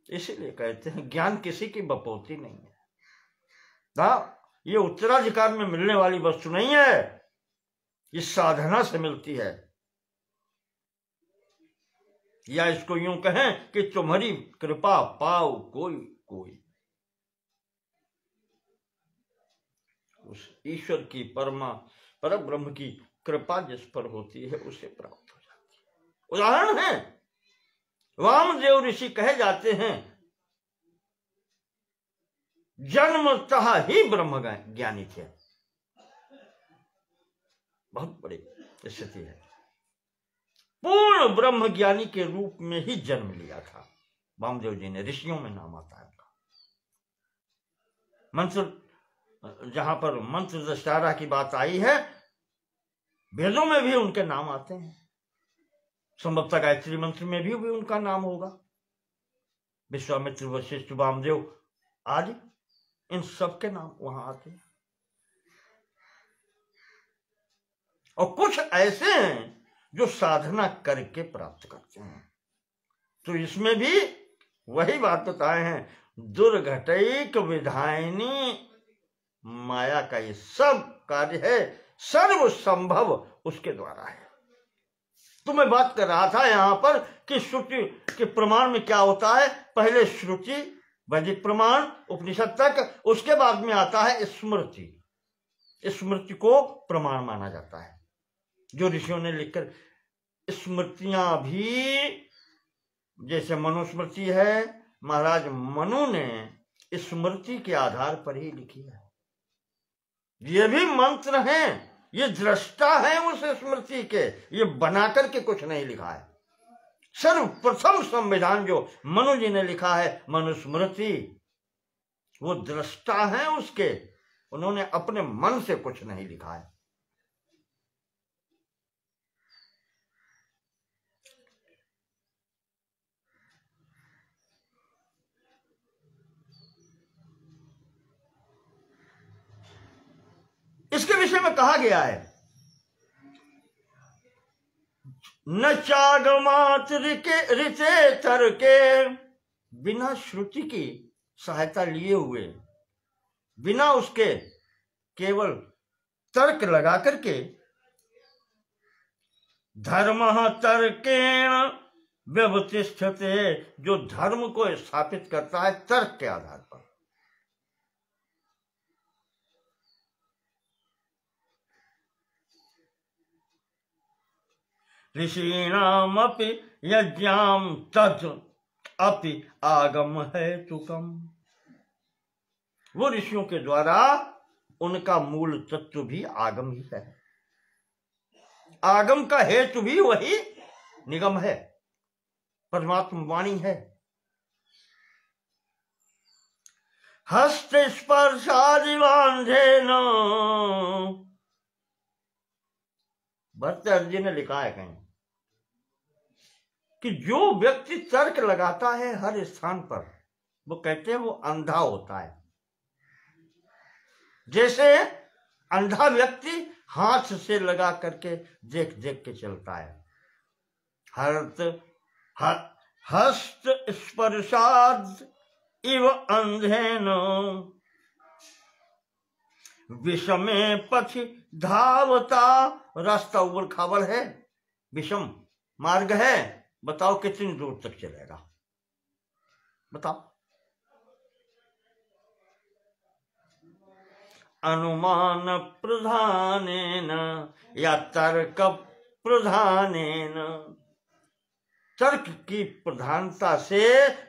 इसीलिए कहते हैं ज्ञान किसी की बपौती नहीं है। ये उत्तराधिकार में मिलने वाली वस्तु नहीं है, ये साधना से मिलती है। या इसको यूं कहें कि तुम्हारी कृपा पाओ कोई कोई। उस ईश्वर की पर ब्रह्म की कृपा जिस पर होती है उसे प्राप्त हो जाती है। उदाहरण है, वामदेव ऋषि कहे जाते हैं जन्मतः ही ब्रह्म ज्ञानी थे। बहुत बड़ी स्थिति है। पूर्ण ब्रह्म ज्ञानी के रूप में ही जन्म लिया था वामदेव जी ने। ऋषियों में नाम आता है उनका। मंत्र, जहां पर मंत्र दृष्टारा की बात आई है, वेदों में भी उनके नाम आते हैं। संभवतः गायत्री मंत्र में भी उनका नाम होगा। विश्वामित्र, वशिष्ठ, वामदेव आदि, इन सब के नाम वहां आते हैं। और कुछ ऐसे हैं जो साधना करके प्राप्त करते हैं। तो इसमें भी वही बात बताए हैं, दुर्घटैक विधायिनी माया का ये सब कार्य है, सर्व संभव उसके द्वारा है। तो मैं बात कर रहा था यहां पर कि श्रुति के प्रमाण में क्या होता है। पहले श्रुति, वैदिक प्रमाण, उपनिषद तक, उसके बाद में आता है स्मृति। स्मृति को प्रमाण माना जाता है। जो ऋषियों ने लिखकर, स्मृतियां भी जैसे मनुस्मृति है, महाराज मनु ने स्मृति के आधार पर ही लिखी है। ये भी मंत्र हैं, ये दृष्टा है उस स्मृति के, ये बनाकर के कुछ नहीं लिखा है। सर्वप्रथम संविधान जो मनु जी ने लिखा है, मनुस्मृति, वो दृष्टा है उसके, उन्होंने अपने मन से कुछ नहीं लिखा है। इसके विषय में कहा गया है, न चागमात ऋचे तर्के, बिना श्रुति की सहायता लिए हुए, बिना उसके केवल तर्क लगा करके, धर्म तर्केण व्यवतिष्ठते, जो धर्म को स्थापित करता है तर्क के आधार पर। ऋषीणामपि यज्ञाम तत् अपि आगम हेतुकम, वो ऋषियों के द्वारा उनका मूल तत्व भी आगम ही है। आगम का हेतु भी वही निगम है, परमात्मा वाणी है। हस्त स्पर्शादिवांधेन, भर्तृहरि जी ने लिखा है कहीं कि जो व्यक्ति तर्क लगाता है हर स्थान पर, वो कहते हैं वो अंधा होता है। जैसे अंधा व्यक्ति हाथ से लगा करके देख देख के चलता है। हस्त स्पर्शाद इव अंधेन विषमे पथ धावता, रास्ता उबड़ खाबड़ है, विषम मार्ग है, बताओ कितनी दूर तक चलेगा, बताओ। अनुमान प्रधानेन या तर्क प्रधानेन, तर्क की प्रधानता से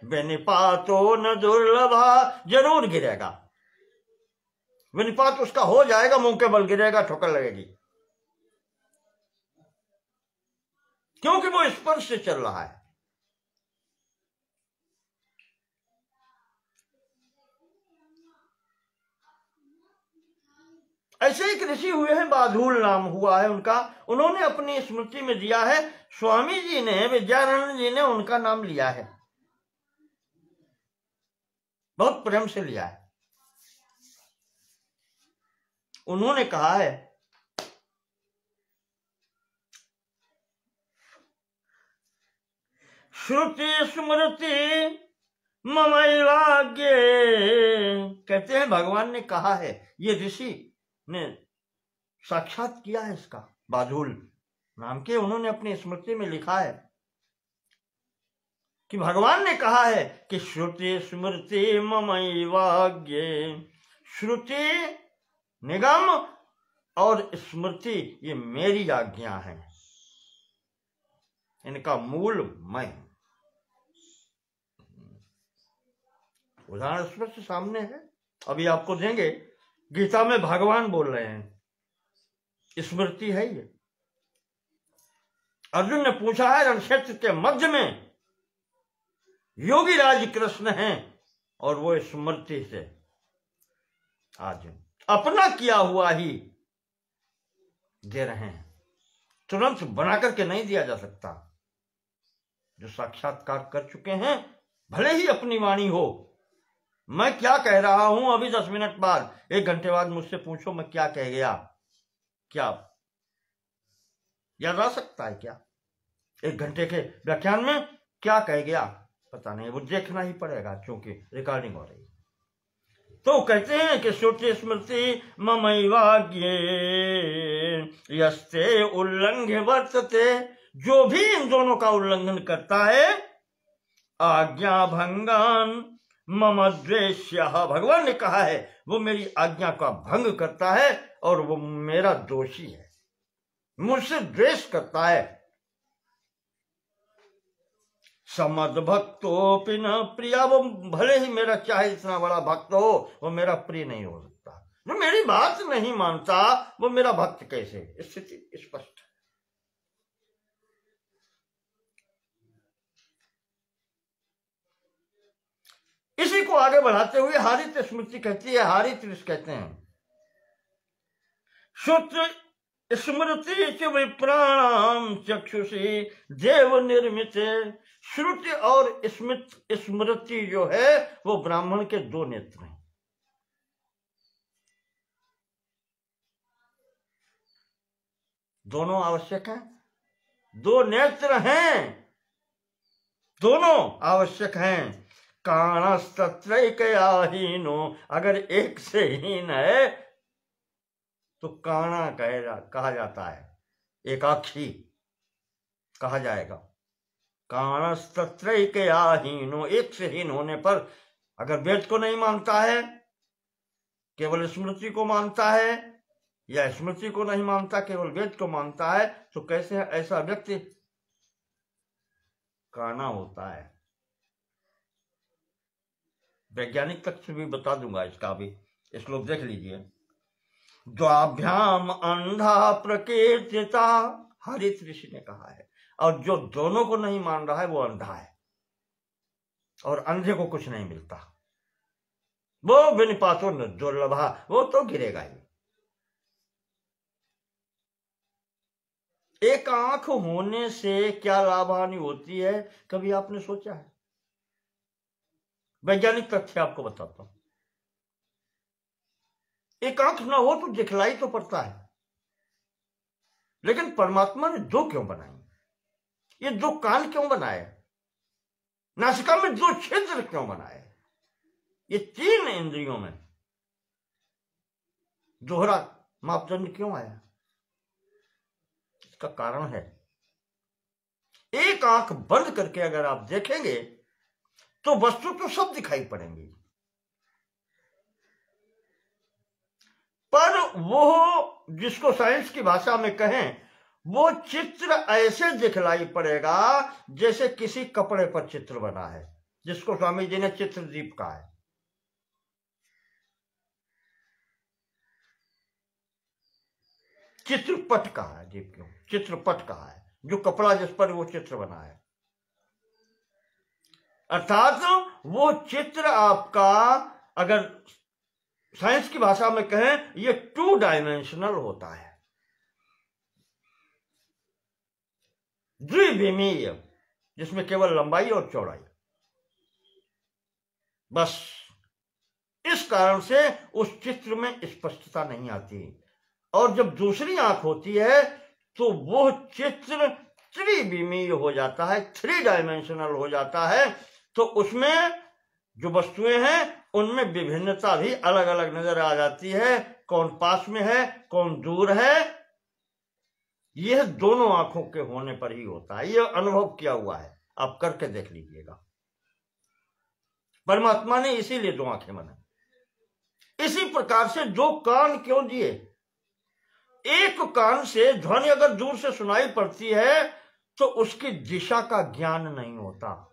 विनिपातो न दुर्लभा, जरूर गिरेगा। विनिपात उसका हो जाएगा, मुंह के बल गिरेगा, ठोकर लगेगी, क्योंकि वो स्पर्श से चल रहा है। ऐसे एक ऋषि हुए हैं, बाधूल नाम हुआ है उनका, उन्होंने अपनी स्मृति में दिया है, स्वामी जी ने, विद्यारण्य जी ने उनका नाम लिया है, बहुत प्रेम से लिया है। उन्होंने कहा है, श्रुति स्मृति ममैवाग्ये, कहते हैं भगवान ने कहा है, ये ऋषि ने साक्षात किया है इसका, बाधूल नाम के उन्होंने अपनी स्मृति में लिखा है कि भगवान ने कहा है कि श्रुति स्मृति ममैवाग्ये, श्रुति निगम और स्मृति ये मेरी आज्ञा है, इनका मूल मैं। उदाहरण स्पष्ट सामने है, अभी आपको देंगे, गीता में भगवान बोल रहे हैं, स्मृति है ये। अर्जुन ने पूछा है, रण क्षेत्र के मध्य में योगी राज कृष्ण हैं और वो स्मृति से आज अपना किया हुआ ही दे रहे हैं, तुरंत बना करके नहीं दिया जा सकता। जो साक्षात्कार कर चुके हैं, भले ही अपनी वाणी हो, मैं क्या कह रहा हूं अभी 10 मिनट बाद, 1 घंटे बाद मुझसे पूछो मैं क्या कह गया, क्या याद आ सकता है? क्या 1 घंटे के व्याख्यान में क्या कह गया पता नहीं, वो देखना ही पड़ेगा क्योंकि रिकॉर्डिंग हो रही है। तो कहते हैं कि श्रुति स्मृति ममैवाज्ञे यस्ते उल्लंघ्य वर्तते, जो भी इन दोनों का उल्लंघन करता है, आज्ञा भंगान मम द्वेष्य, भगवान ने कहा है वो मेरी आज्ञा का भंग करता है और वो मेरा दोषी है, मुझसे द्वेष करता है। समद भक्तोपि न प्रिया, वो भले ही मेरा चाहे इतना बड़ा भक्त हो, वो मेरा प्रिय नहीं हो सकता। जो मेरी बात नहीं मानता वो मेरा भक्त कैसे? स्थिति स्पष्ट है। इसी को आगे बढ़ाते हुए हारित स्मृति कहती है, हारित कहते हैं श्रुति स्मृति च विप्राणाम चक्षुषी देव निर्मित। श्रुति और स्मृति जो है वो ब्राह्मण के 2 नेत्र हैं। दोनों आवश्यक हैं, 2 नेत्र हैं, दोनों आवश्यक हैं। काणस्तत्रैकयाहीनो, अगर एक से हीन है तो काणा कहा जाता है, एकाक्षी कहा जाएगा। काणस्तत्रैकयाहीनो, एक से हीन होने पर अगर वेद को नहीं मानता है, केवल स्मृति को मानता है, या स्मृति को नहीं मानता केवल वेद को मानता है, तो कैसे ऐसा व्यक्ति काणा होता है। वैज्ञानिक तथ्य भी बता दूंगा इसका, भी श्लोक देख लीजिए। द्वाभ्याम अंधा प्रकीर्तिता, हरित ऋषि ने कहा है, और जो दोनों को नहीं मान रहा है वो अंधा है, और अंधे को कुछ नहीं मिलता, वो विनिपातो न दुर्लभा, वो तो गिरेगा ही। एक आंख होने से क्या लाभहानि होती है, कभी आपने सोचा है? वैज्ञानिक तथ्य आपको बताता हूं। एक आंख ना हो तो दिखलाई तो पड़ता है, लेकिन परमात्मा ने 2 क्यों बनाए? ये 2 कान क्यों बनाए? नासिका में 2 छिद्र क्यों बनाए? ये 3 इंद्रियों में दोहरा मापदंड क्यों आया? इसका कारण है, एक आंख बंद करके अगर आप देखेंगे तो वस्तु तो सब दिखाई पड़ेंगी, पर वो जिसको साइंस की भाषा में कहें, वो चित्र ऐसे दिखलाई पड़ेगा जैसे किसी कपड़े पर चित्र बना है, जिसको स्वामी जी ने चित्रदीप कहा है। चित्रपट कहा है, दीप क्यों? चित्रपट कहा है, जो कपड़ा जिस पर वो चित्र बना है। अर्थात वो चित्र आपका, अगर साइंस की भाषा में कहें, ये 2 डायमेंशनल होता है, द्विविमीय, जिसमें केवल लंबाई और चौड़ाई, बस। इस कारण से उस चित्र में स्पष्टता नहीं आती, और जब दूसरी आंख होती है तो वो चित्र त्रिविमीय हो जाता है, 3 डायमेंशनल हो जाता है। तो उसमें जो वस्तुएं हैं उनमें विभिन्नता भी अलग अलग नजर आ जाती है, कौन पास में है कौन दूर है। यह दोनों आंखों के होने पर ही होता है, यह अनुभव किया हुआ है, आप करके देख लीजिएगा। परमात्मा ने इसीलिए 2 आंखें बनाई। इसी प्रकार से 2 कान क्यों दिए? एक कान से ध्वनि अगर दूर से सुनाई पड़ती है तो उसकी दिशा का ज्ञान नहीं होता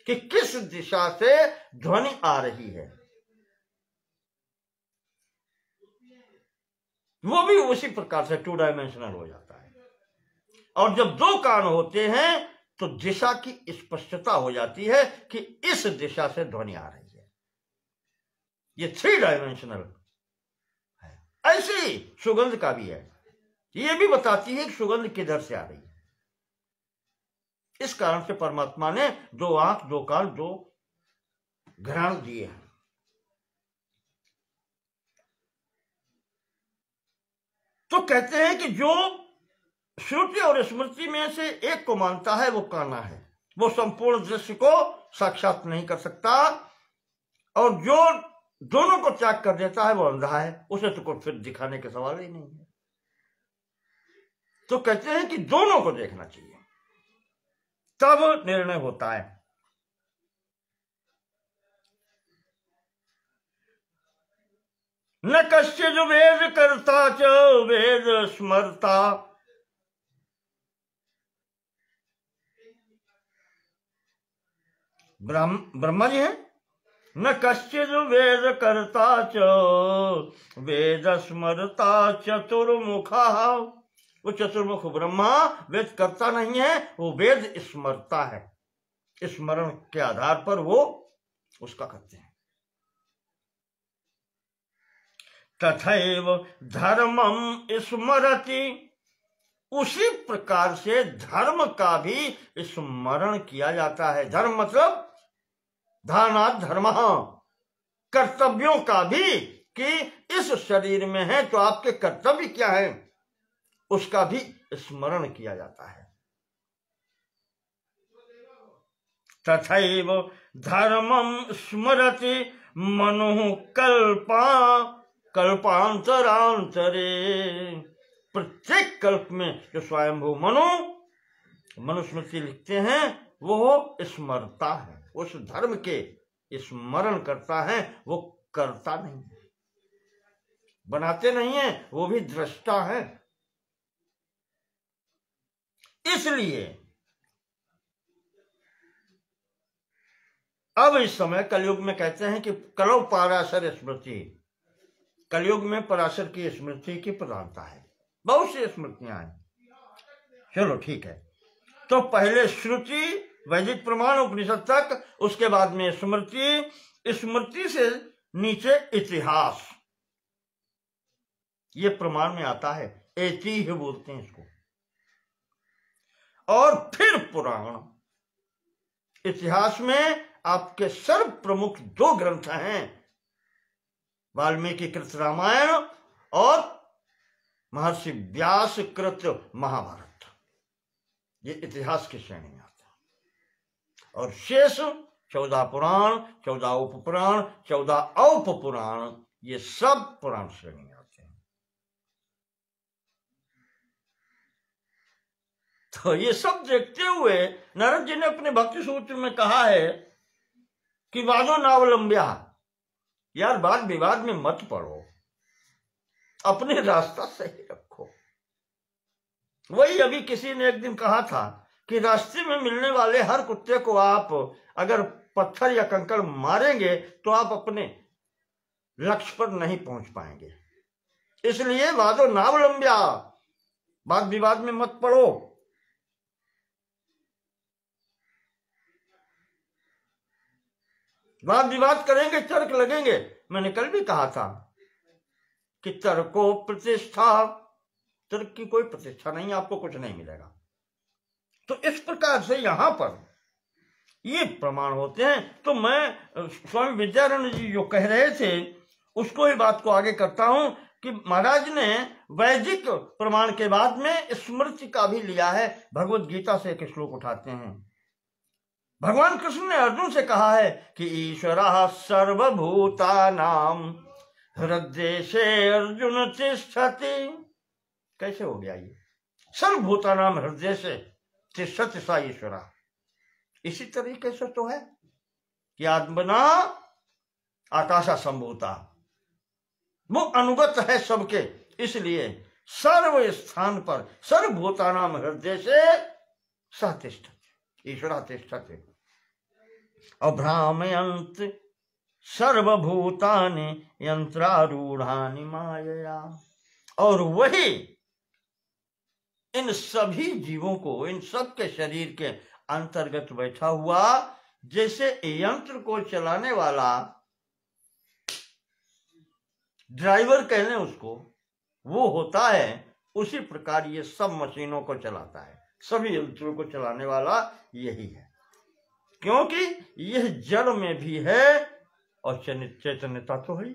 कि किस दिशा से ध्वनि आ रही है। वो भी उसी प्रकार से 2 डायमेंशनल हो जाता है। और जब 2 कान होते हैं तो दिशा की स्पष्टता हो जाती है कि इस दिशा से ध्वनि आ रही है। ये 3 डायमेंशनल है। ऐसे ही सुगंध का भी है, ये भी बताती है कि सुगंध किधर से आ रही है। इस कारण से परमात्मा ने 2 आंख, 2 कान, 2 घ्राण दिए हैं। तो कहते हैं कि जो श्रुति और स्मृति में से एक को मानता है वो काना है, वो संपूर्ण दृश्य को साक्षात नहीं कर सकता। और जो दोनों को त्याग कर देता है वो अंधा है, उसे तो कुछ फिर दिखाने के सवाल ही नहीं है। तो कहते हैं कि दोनों को देखना चाहिए, तब निर्णय होता है। न कश्चिद वेद कर्ता च वेद स्मरता, ब्रह्मा जी है। न कश्चिद वेद कर्ता च वेद स्मरता चतुर्मुखा, वो चतुर्मुख ब्रह्मा वेद करता नहीं है, वो वेद स्मरता है। स्मरण के आधार पर वो उसका करते हैं। तथैव धर्मम स्मरति, उसी प्रकार से धर्म का भी स्मरण किया जाता है। धर्म मतलब धानात् धर्म, कर्तव्यों का भी, कि इस शरीर में है तो आपके कर्तव्य क्या है उसका भी स्मरण किया जाता है। तथैव धर्मम स्मरति मनुः कल्पांतरांतरे, प्रत्येक कल्प में जो स्वयंभू मनुस्मृति लिखते हैं वो स्मरता है, उस धर्म के स्मरण करता है, वो करता नहीं है, बनाते नहीं है, वो भी दृष्टा है। इसलिए अब इस समय कलयुग में कहते हैं कि कलो पराशर स्मृति, कलयुग में पराशर की स्मृति की प्रधानता है, बहुत सी स्मृतियां हैं। चलो ठीक है, तो पहले श्रुति वैदिक प्रमाण उपनिषद तक, उसके बाद में स्मृति, स्मृति से नीचे इतिहास, ये प्रमाण में आता है, ऐतिह्य बोलते हैं इसको, और फिर पुराण। इतिहास में आपके सर्व प्रमुख 2 ग्रंथ हैं, वाल्मीकि कृत रामायण और महर्षि व्यास कृत महाभारत, ये इतिहास की श्रेणी में आता है। और शेष 14 पुराण, 14 उपपुराण, 14 औपपुराण, ये सब पुराण श्रेणी में आते हैं। तो ये सब देखते हुए नारद जी ने अपने भक्ति सूत्र में कहा है कि वादो नावलंब्या, यार वाद विवाद में मत पड़ो, अपने रास्ता सही रखो। वही अभी किसी ने एक दिन कहा था कि रास्ते में मिलने वाले हर कुत्ते को आप अगर पत्थर या कंकड़ मारेंगे तो आप अपने लक्ष्य पर नहीं पहुंच पाएंगे। इसलिए वादो नावलंब्या, वाद विवाद में मत पड़ो। वाद विवाद करेंगे तर्क लगेंगे। मैंने कल भी कहा था कि तर्को प्रतिष्ठा, तर्क की कोई प्रतिष्ठा नहीं, आपको कुछ नहीं मिलेगा। तो इस प्रकार से यहां पर ये प्रमाण होते हैं। तो मैं स्वामी विद्यारण्य जी जो कह रहे थे उसको ही बात को आगे करता हूं कि महाराज ने वैदिक प्रमाण के बाद में स्मृति का भी लिया है। भगवत गीता से एक श्लोक उठाते हैं। भगवान कृष्ण ने अर्जुन से कहा है कि ईश्वरः सर्वभूतानां हृदयेशे अर्जुन तिष्ठति। कैसे हो गया ये? सर्वभूतानां हृदयेशे तिष्ठति स ईश्वरः। इसी तरीके से तो है कि आत्मना आकाशा संभूता, वो अनुगत है सबके, इसलिए सर्व स्थान पर सर्वभूतानां हृदयेशे सः तिष्ठति, ईश्वरः तिष्ठति। अभ्रामयन्त सर्वभूतानि यंत्रारूढ़ानि मायया। और वही इन सभी जीवों को, इन सब के शरीर के अंतर्गत बैठा हुआ, जैसे यंत्र को चलाने वाला ड्राइवर कह लें उसको, वो होता है, उसी प्रकार ये सब मशीनों को चलाता है, सभी यंत्रों को चलाने वाला यही है। क्योंकि यह जड़ में भी है और चैतन्यता तो है,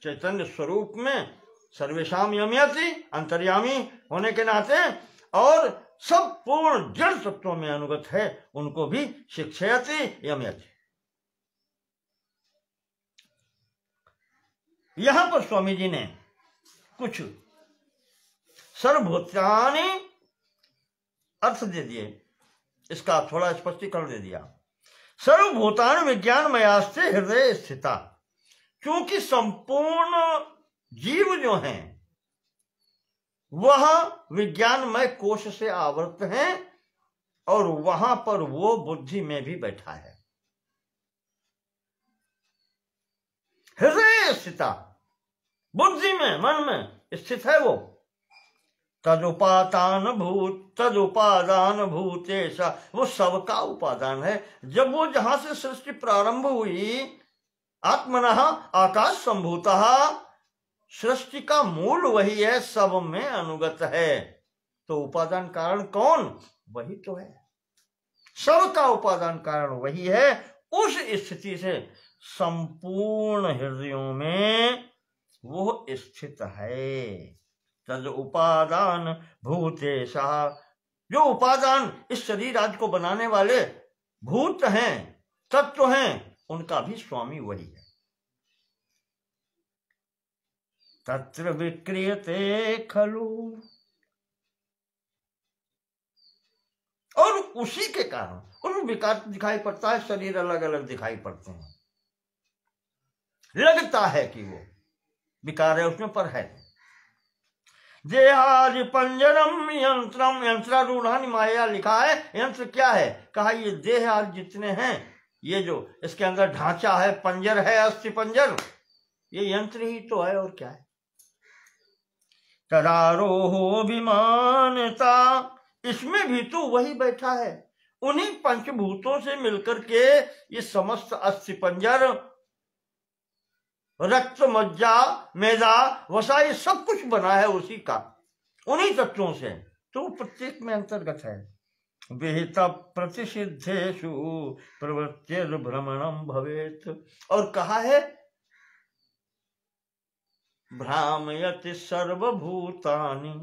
चैतन्य स्वरूप में सर्वेशाम यमयति, अंतर्यामी होने के नाते, और सब पूर्ण जड़ तत्वों में अनुगत है, उनको भी शिक्षयति यमयति। यहां पर स्वामी जी ने कुछ सर्वभूतानि अर्थ दे दिए, इसका थोड़ा स्पष्टीकरण दे दिया। सर्वभूतानि विज्ञानमयास्ते हृदय स्थिता। क्योंकि संपूर्ण जीव जो हैं वह विज्ञानमय कोश से आवृत हैं, और वहां पर वो बुद्धि में भी बैठा है, हृदय स्थिता, बुद्धि में, मन में स्थित है वो। तदुपादान भूतेश, वो सबका उपादान है। जब वो जहां से सृष्टि प्रारंभ हुई, आत्मनः आकाश संभूतः, सृष्टि का मूल वही है, सब में अनुगत है। तो उपादान कारण कौन? वही तो है, सबका उपादान कारण वही है। उस स्थिति से संपूर्ण हृदयों में वो स्थित है। तद उपादान भूतेशा, जो उपादान इस शरीर आज को बनाने वाले भूत हैं, तत्व हैं, उनका भी स्वामी वही है। तत्र विक्रियते खलु, और उसी के कारण उनमें विकार दिखाई पड़ता है, शरीर अलग अलग दिखाई पड़ते हैं, लगता है कि वो विकार है उसमें, पर है। देहादि पंजरम यंत्रम यंत्रारूढ़ानि माया लिखा है। यंत्र क्या है? कहा ये देह आदि जितने हैं, ये जो इसके अंदर ढांचा है, पंजर है, अस्थि पंजर, ये यंत्र ही तो है, और क्या है। तदारोहो विमानता, इसमें भी तो वही बैठा है। उन्हीं पंचभूतों से मिलकर के ये समस्त अस्थि पंजर, रक्त, मज्जा, मेदा, वसा, ये सब कुछ बना है उसी का, उन्हीं तत्वों से। तो प्रत्येक में अंतर्गत है। विहित प्रतिषिद्धेषु प्रवृत्तिर्भ्रमणं भवेत्, और कहा है भ्रामयति सर्वभूतानि,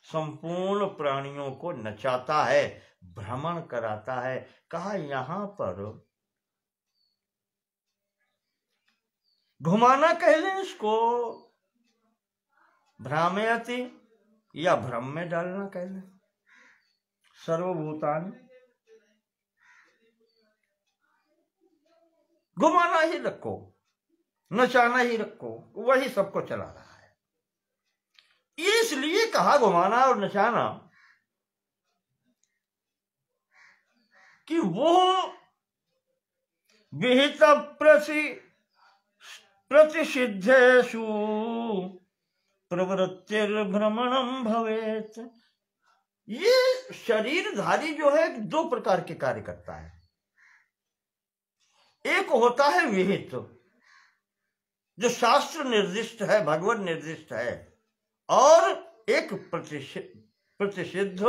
संपूर्ण प्राणियों को नचाता है, भ्रमण कराता है। कहा यहां पर घुमाना कह लें इसको, भ्रामयति, या भ्रम में डालना कह लें। सर्वभूतानि, घुमाना ही रखो, नचाना ही रखो, वही सबको चला रहा है। इसलिए कहा घुमाना और नचाना कि वो विहित प्रतिषिद्धेषु प्रवृत्तिर्भ्रमणं भवेत्। ये शरीरधारी जो है दो प्रकार के कार्य करता है। एक होता है विहित, जो शास्त्र निर्दिष्ट है, भगवत निर्दिष्ट है, और एक प्रतिषिद्ध,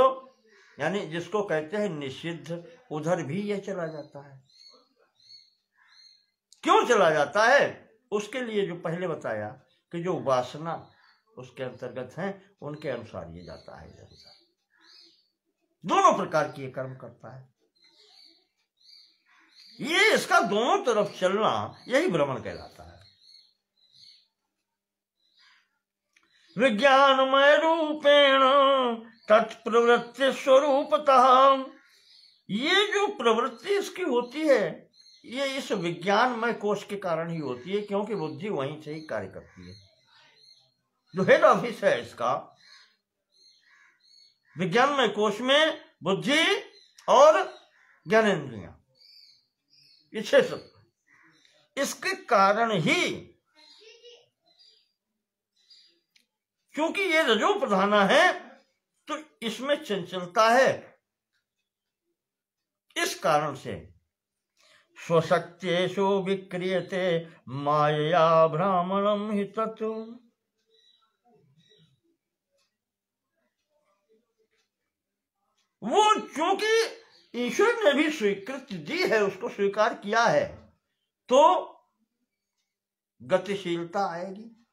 यानी जिसको कहते हैं निषिद्ध, उधर भी यह चला जाता है। क्यों चला जाता है? उसके लिए जो पहले बताया कि जो वासना उसके अंतर्गत हैं, उनके अनुसार ये जाता है इधर उधर। दोनों प्रकार की ये कर्म करता है। ये इसका दोनों तरफ चलना, यही भ्रमण कहलाता है। विज्ञानमय रूपेण तत्प्रवृत्ति स्वरूपतः, ये जो प्रवृत्ति इसकी होती है, ये इस विज्ञानमय कोश के कारण ही होती है, क्योंकि बुद्धि वहीं से ही कार्य करती है। जो हेड ऑफिस है इसका, विज्ञानमय कोश में बुद्धि और ज्ञानेंद्रियां, ये 6 सब। इसके कारण ही, क्योंकि ये रजो प्रधाना है तो इसमें चंचलता है, इस कारण से स्वशक्त्येषु विक्रियते मायया ब्राह्मणम हि तत्। वो क्योंकि ईश्वर ने भी स्वीकृति दी है, उसको स्वीकार किया है, तो गतिशीलता आएगी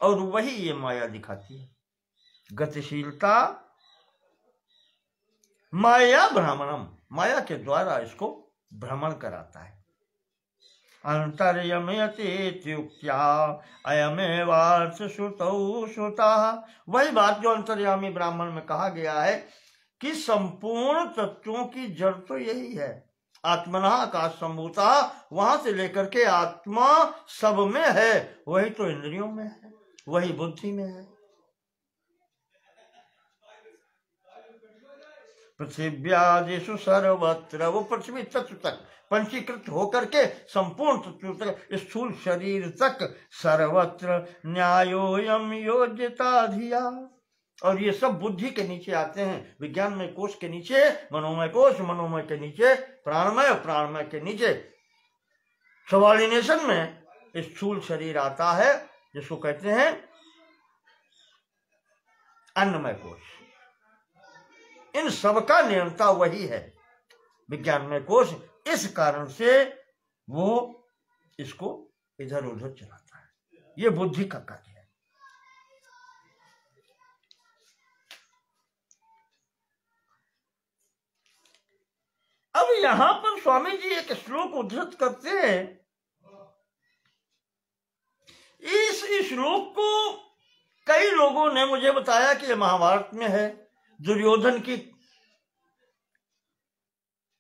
और वही ये माया दिखाती है। गतिशीलता माया भ्रमणम, माया के द्वारा इसको भ्रमण कराता है। अंतर्यमयतीत्युक्त्या अयमेवार्थ श्रुतौ श्रुतः। वही बात जो अंतर्यामी ब्राह्मण में कहा गया है कि संपूर्ण तत्वों की जड़ तो यही है, आत्मना आकाश संभूता, वहां से लेकर के आत्मा सब में है, वही तो इंद्रियों में है, वही बुद्धि में है। पृथिव्यादिषु सर्वत्र, वो पृथ्वी तत्व तक पंचीकृत होकर के संपूर्ण तत्व तक, स्थूल शरीर तक, सर्वत्र न्यायोयम योज्यता धिया। और ये सब बुद्धि के नीचे आते हैं, विज्ञान में कोश के नीचे मनोमय कोश, मनोमय के नीचे प्राणमय, प्राणमय के नीचे सबऑर्डिनेशन में स्थूल शरीर आता है, जिसको कहते हैं अन्नमय कोश। इन सबका नियंता वही है विज्ञान में कोश, इस कारण से वो इसको इधर उधर चलाता है, ये बुद्धि का कार्य है। अब यहां पर स्वामी जी एक श्लोक उद्धृत करते हैं। इस श्लोक को कई लोगों ने मुझे बताया कि यह महाभारत में है, दुर्योधन की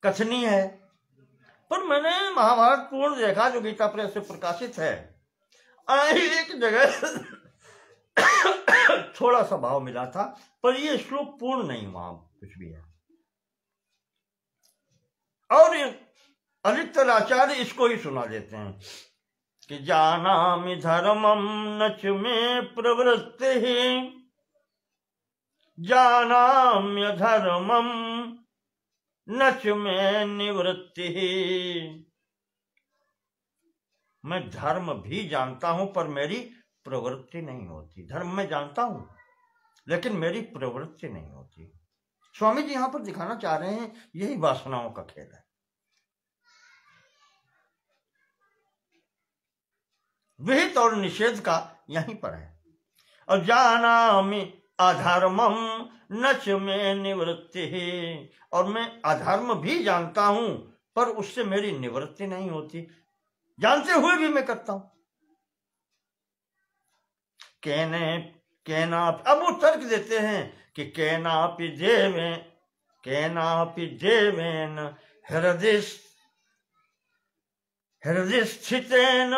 कथनी है, पर मैंने महाभारत पूर्ण देखा जो गीता प्रेस से प्रकाशित है, एक जगह थोड़ा सा भाव मिला था, पर यह श्लोक पूर्ण नहीं वहां कुछ भी है। और अधिकतर आचार्य इसको ही सुना देते हैं कि जानामि धर्मम नच में प्रवृत्ति, जानाम्य धर्मम नच में निवृत्ति। मैं धर्म भी जानता हूं पर मेरी प्रवृत्ति नहीं होती। धर्म मैं जानता हूं लेकिन मेरी प्रवृत्ति नहीं होती। स्वामी जी यहां पर दिखाना चाह रहे हैं यही वासनाओं का खेल है। विहित और निषेध का यहीं पर है। और जानामि अधर्मम नच में निवृत्ति, और मैं अधर्म भी जानता हूं पर उससे मेरी निवृत्ति नहीं होती, जानते हुए भी मैं करता हूं। अब वो तर्क देते हैं कि केनापि देवेन हृदय स्थितेन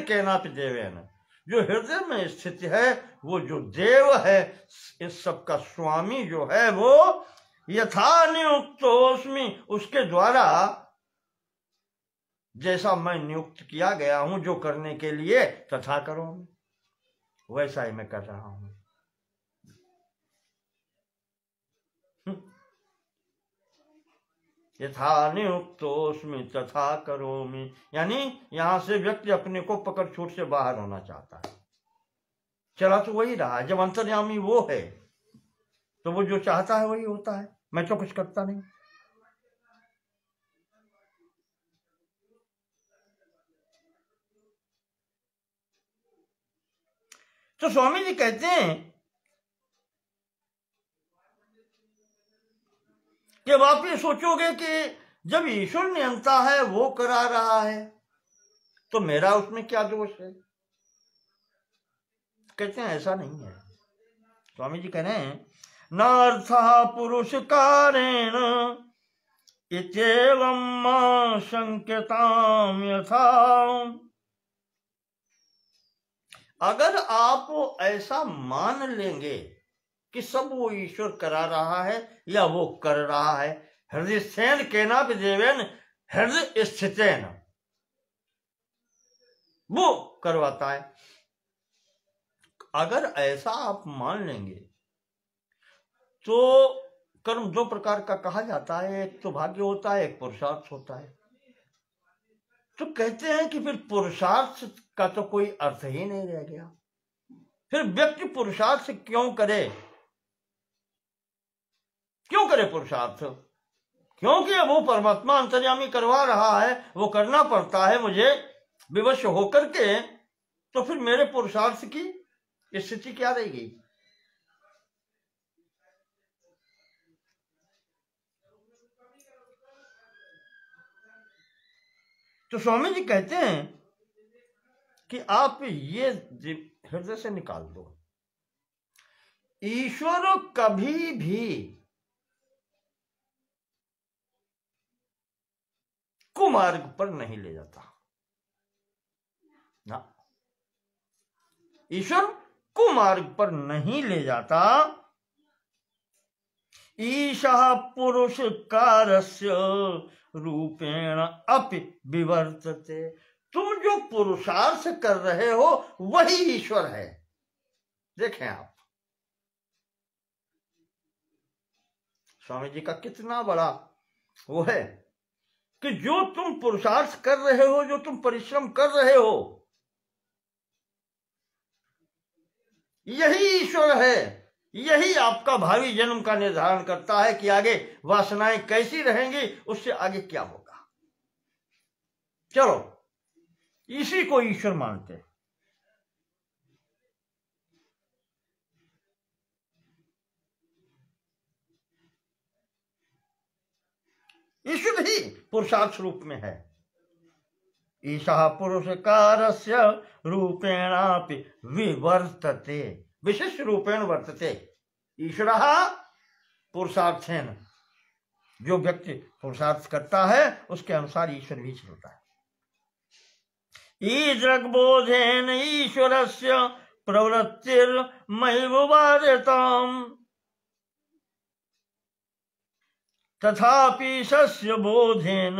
केनापि देवेन, जो हृदय में स्थित है वो जो देव है, इस सब का स्वामी जो है वो यथा नियुक्तोस्मि, उसके द्वारा जैसा मैं नियुक्त किया गया हूं जो करने के लिए, तथा करो वैसा ही मैं कर रहा हूं। यथा नियुक्तोस्मि तथा करोमि, यानी यहां से व्यक्ति अपने को पकड़ छूट से बाहर होना चाहता है। चला तो वही रहा, जब अंतर्यामी वो है तो वो जो चाहता है वही होता है, मैं तो कुछ करता नहीं। तो स्वामी जी कहते हैं कि अब आप ये सोचोगे कि जब ईश्वर नियंता है, वो करा रहा है, तो मेरा उसमें क्या दोष है। कहते हैं ऐसा नहीं है। स्वामी जी कह रहे हैं नार्थः पुरुष कारेण इत्येवं मा शंक्यताम यथा। अगर आप ऐसा मान लेंगे कि सब वो ईश्वर करा रहा है या वो कर रहा है, हृदय सेन केनापि देवेन, हृदय स्थितेन, वो करवाता है। अगर ऐसा आप मान लेंगे तो कर्म दो प्रकार का कहा जाता है, एक तो भाग्य होता है, एक पुरुषार्थ होता है। तो कहते हैं कि फिर पुरुषार्थ का तो कोई अर्थ ही नहीं रह गया। फिर व्यक्ति पुरुषार्थ क्यों करे? क्यों करे पुरुषार्थ? क्योंकि अब वो परमात्मा अंतर्यामी करवा रहा है, वो करना पड़ता है मुझे विवश होकर के। तो फिर मेरे पुरुषार्थ की स्थिति क्या रहेगी? तो स्वामी जी कहते हैं कि आप ये हृदय से निकाल दो, ईश्वर कभी भी कुमार्ग पर नहीं ले जाता ना। ईश्वर कुमार्ग पर नहीं ले जाता। ईशः पुरुषकारस्य रूपेण अपि विवर्तते। तुम जो पुरुषार्थ कर रहे हो वही ईश्वर है। देखें आप, स्वामी जी का कितना बड़ा वो है कि जो तुम पुरुषार्थ कर रहे हो, जो तुम परिश्रम कर रहे हो, यही ईश्वर है। यही आपका भावी जन्म का निर्धारण करता है कि आगे वासनाएं कैसी रहेंगी, उससे आगे क्या होगा। चलो, इसी को ईश्वर मानते हैं। ईश्वर ही पुरुषार्थ रूप में है। ईशः पुरुषकारस्य रूपेणापि विवर्तते, विशिष्ट रूपेण वर्तते। ईश्वरः पुरुषार्थेन, जो व्यक्ति पुरुषार्थ करता है उसके अनुसार ईश्वर भी चलता है। ईदृग्बोधेन ईश्वरस्य प्रवृत्तिर्मैव वार्यताम् तथापि सस्य बोधेन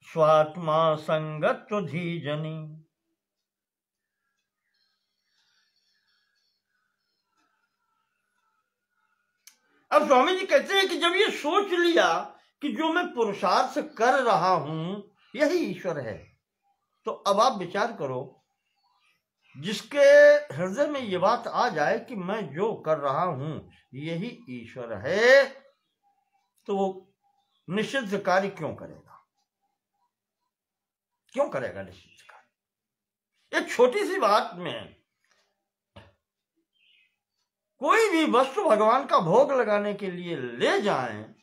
स्वात्मा संगत्वधीजनि। अब स्वामी जी कहते हैं कि जब ये सोच लिया कि जो मैं पुरुषार्थ कर रहा हूं यही ईश्वर है, तो अब आप विचार करो, जिसके हृदय में ये बात आ जाए कि मैं जो कर रहा हूं यही ईश्वर है, तो वो निषिद्ध कार्य क्यों करेगा? क्यों करेगा निषिद्ध कार्य? एक छोटी सी बात में कोई भी वस्तु भगवान का भोग लगाने के लिए ले जाएं,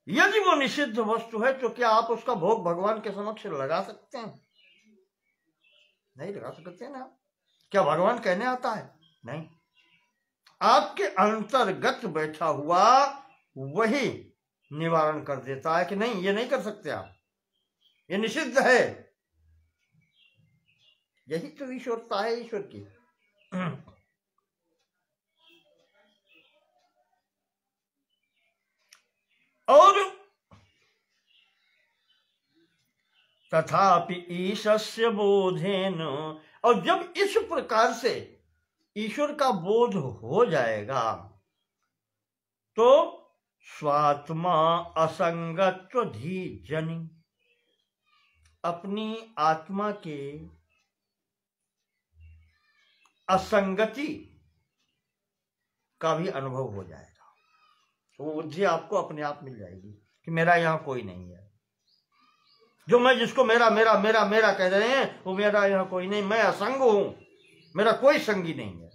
यदि वो निषिद्ध वस्तु है तो क्या आप उसका भोग भगवान के समक्ष लगा सकते हैं? नहीं लगा सकते ना। क्या भगवान कहने आता है? नहीं। आपके अंतर्गत बैठा हुआ वही निवारण कर देता है कि नहीं, ये नहीं कर सकते आप, ये निषिद्ध है। यही तो ईश्वरता है ईश्वर की। और तथापि ईशस्य बोधेन, और जब इस प्रकार से ईश्वर का बोध हो जाएगा तो स्वात्मा असंगत्व धीजनि, अपनी आत्मा के असंगति का भी अनुभव हो जाएगा। तो वो बुद्धि आपको अपने आप मिल जाएगी कि मेरा यहां कोई नहीं है। जो मैं जिसको मेरा मेरा मेरा मेरा कह रहे हैं वो मेरा यहां कोई नहीं, मैं असंग हूं, मेरा कोई संगी नहीं है।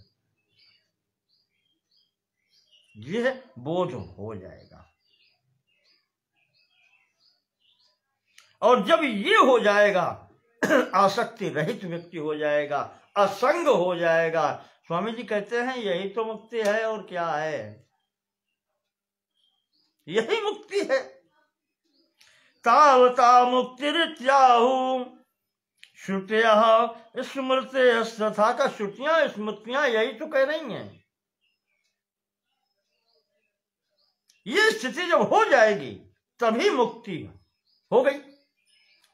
यह बोध हो जाएगा। और जब ये हो जाएगा, आसक्ति रहित व्यक्ति हो जाएगा, असंग हो जाएगा। स्वामी जी कहते हैं यही तो मुक्ति है, और क्या है? यही मुक्ति है। तावता मुक्तिरित्याहु श्रुतयः स्मृतयस्तथा, का श्रुतियां स्मृतियां यही तो कह रही हैं। ये स्थिति जब हो जाएगी तभी मुक्ति हो गई,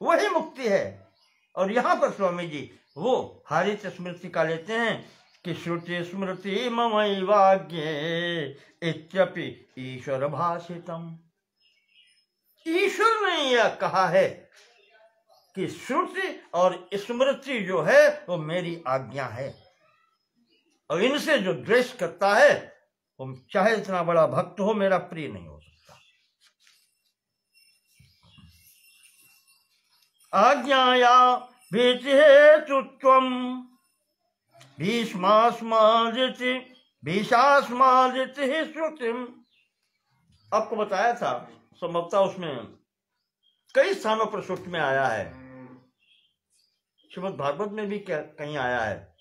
वही मुक्ति है। और यहां पर स्वामी जी वो हारित स्मृति का लेते हैं कि श्रुति स्मृति ममैवाज्ञे इत्यपि ईश्वर भाषितम। ईश्वर ने यह कहा है कि श्रुति और स्मृति जो है वो मेरी आज्ञा है, और इनसे जो द्वेष करता है वो चाहे इतना बड़ा भक्त हो, मेरा प्रिय नहीं हो सकता। आज्ञाया भीतिहेतुत्वम् भीषास्मादिति श्रुतिम। आपको बताया था संभवतः उसमें कई स्थानों पर श्रुति में आया है, श्रीमद् भागवत में भी कहीं आया है।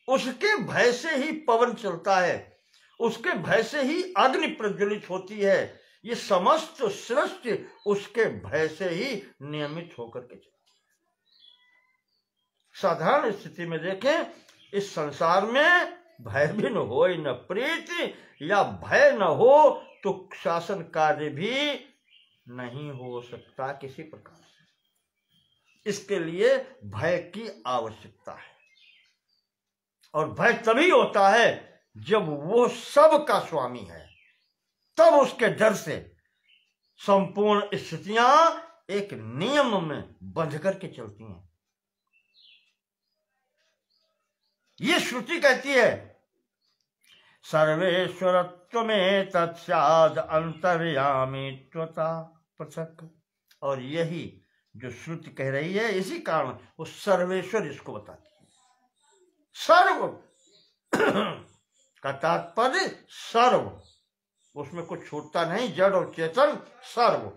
उसके भय से ही पवन चलता है, उसके भय से ही अग्नि प्रज्वलित होती है। ये समस्त सृष्टि उसके भय से ही नियमित होकर के चलती है। साधारण स्थिति में देखें, इस संसार में भय भी न हो न प्रीति, या भय न हो तो शासन कार्य भी नहीं हो सकता किसी प्रकार से। इसके लिए भय की आवश्यकता है, और भय तभी होता है जब वो सब का स्वामी है, तब उसके डर से संपूर्ण स्थितियां एक नियम में बंध करके चलती हैं। ये श्रुति कहती है सर्वेश्वरत्व में तत्स्याद अंतर्यामी त्वता पृथक। और यही जो श्रुति कह रही है, इसी कारण वो सर्वेश्वर इसको बताती है। सर्व का तात्पर्य सर्व, उसमें कुछ छूटता नहीं, जड़ और चेतन सर्व।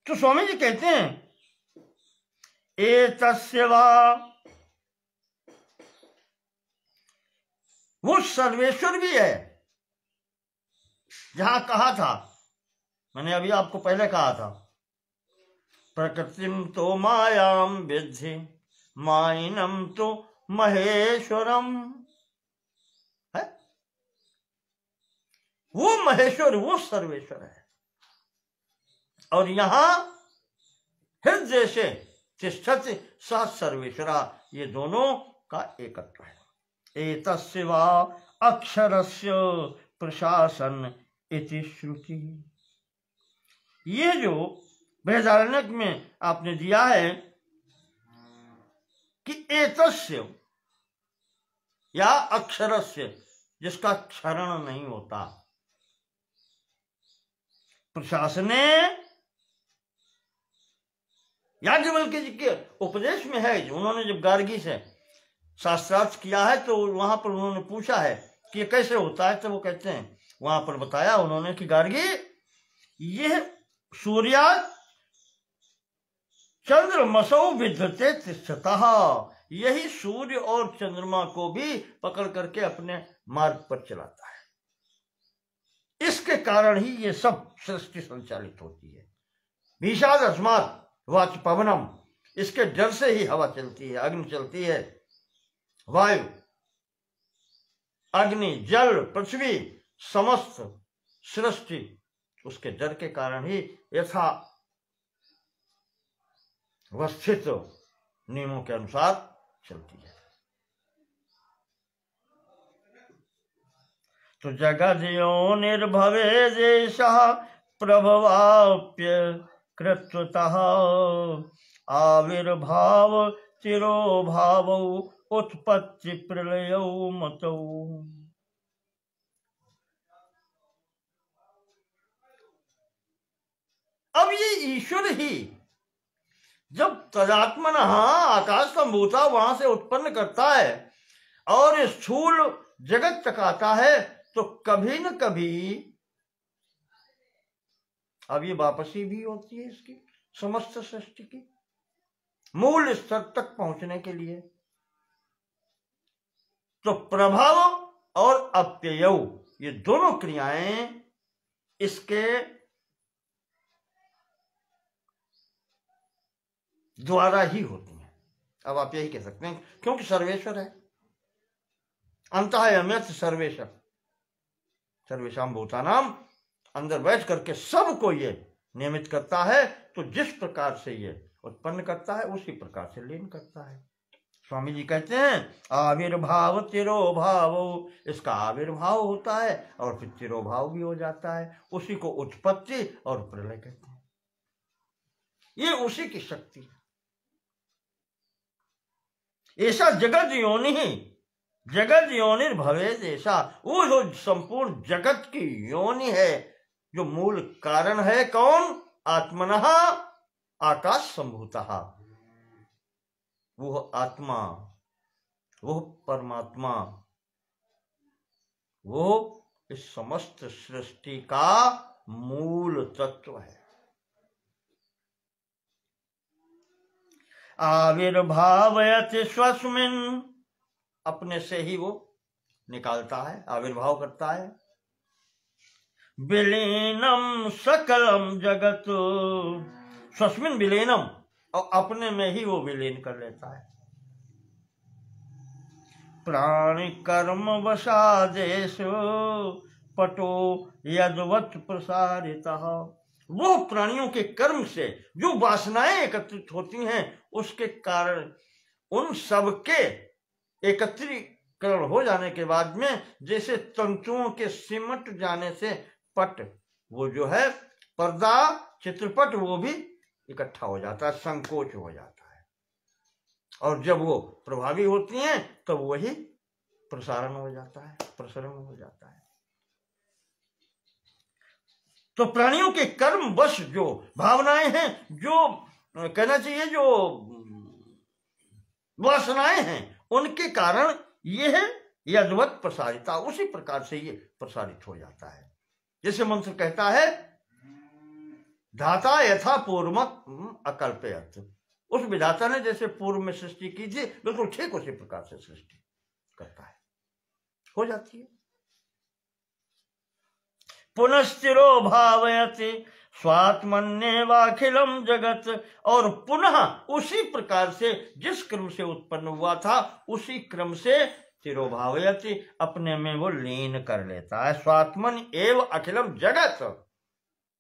तो स्वामी जी कहते हैं एतस्य वा, वो सर्वेश्वर भी है। जहां कहा था, मैंने अभी आपको पहले कहा था, प्रकृतिम तो मायाम विद्धि माइनम तो महेश्वरम है। वो महेश्वर, वो सर्वेश्वर है। और यहां हृदय से तिष्ठति स सर्वेश्वरा, ये दोनों का एकत्व है। एतस्य वा अक्षरस्य प्रशासन इति श्रुति। ये जो बृहदारण्यक में आपने दिया है कि एतस्य या अक्षरस्य, जिसका क्षरण नहीं होता, प्रशासने, याज्ञवल्क्य जी के उपदेश में है। उन्होंने जब गार्गी से शास्त्रार्थ किया है तो वहां पर उन्होंने पूछा है कि ये कैसे होता है, तो वो कहते हैं, वहां पर बताया उन्होंने कि गार्गी, यह सूर्या चंद्रमसौ विद्यते तिष्ठतः, यही सूर्य और चंद्रमा को भी पकड़ करके अपने मार्ग पर चलाता है। इसके कारण ही ये सब सृष्टि संचालित होती है। भीषाद अस्मात् वाच पवनम, इसके डर से ही हवा चलती है, अग्नि चलती है, वायु, अग्नि, जल, पृथ्वी, समस्त सृष्टि उसके डर के कारण ही यथा व्यवस्थित नियमों के अनुसार चलती है। तो जगद्यो निर्भवे देशः प्रभवाप्य कृत्वतः आविर्भाव तिरोभावौ उत्पत्ति प्रलयौ मतौ। अब ये ईश्वर ही जब तदात्मन आकाश संभूता वहां से उत्पन्न करता है और स्थूल जगत तक आता है, तो कभी न कभी अब ये वापसी भी होती है इसकी समस्त सृष्टि की मूल स्तर तक पहुंचने के लिए। तो प्रभाव और अप्यय, ये दोनों क्रियाएं इसके द्वारा ही होती हैं। अब आप यही कह सकते हैं, क्योंकि सर्वेश्वर है, अंतः अमृत सर्वेश्वर, सर्वेशाम भूतानाम, अंदर बैठ करके सबको ये नियमित करता है। तो जिस प्रकार से ये उत्पन्न करता है उसी प्रकार से लीन करता है। स्वामी जी कहते हैं आविर्भाव तिरोभाव, इसका आविर्भाव होता है और फिर तिरोभाव भी हो जाता है। उसी को उत्पत्ति और प्रलय कहते हैं, ये उसी की शक्ति है। ऐसा जगत योनि ही, जगत योनिर भवेद, ऐसा वो जो संपूर्ण जगत की योनि है, जो मूल कारण है, कौन? आत्मनः आकाश संभूतः, वो आत्मा, वो परमात्मा, वो इस समस्त सृष्टि का मूल तत्व है। आविर्भावयति स्वस्मिन्, अपने से ही वो निकालता है, आविर्भाव करता है। विलीनम सकलम जगत, स्वस्मिन् विलीनम, और अपने में ही वो विलीन कर लेता है। प्राणि कर्म वशादेश पटो यद्वत् प्रसारितः, वो प्राणियों के कर्म से जो वासनाएं एकत्रित होती हैं उसके कारण उन सब के एकत्रीकरण हो जाने के बाद में, जैसे तंतुओं के सिमट जाने से पट, वो जो है पर्दा चित्रपट, वो भी इकट्ठा हो जाता है, संकोच हो जाता है, और जब वो प्रभावी होती हैं तब तो वही प्रसारण हो जाता है, प्रसरण हो जाता है। तो प्राणियों के कर्म वश जो भावनाएं हैं, जो कहना चाहिए जो वासनाएं हैं, उनके कारण यह यद्वत् प्रसारिता, उसी प्रकार से ये प्रसारित हो जाता है। जैसे मंत्र कहता है धाता यथा पूर्वमत अकल्पयत्, उस विधाता ने जैसे पूर्व में सृष्टि की थी बिल्कुल ठीक उसी प्रकार से सृष्टि करता है, हो जाती है। पुनस्थिरो भावयति स्वात्मन्येवाखिलम जगत, और पुनः उसी प्रकार से जिस क्रम से उत्पन्न हुआ था उसी क्रम से तिरो भावयति, अपने में वो लीन कर लेता है। स्वात्मन एव अखिलम जगत,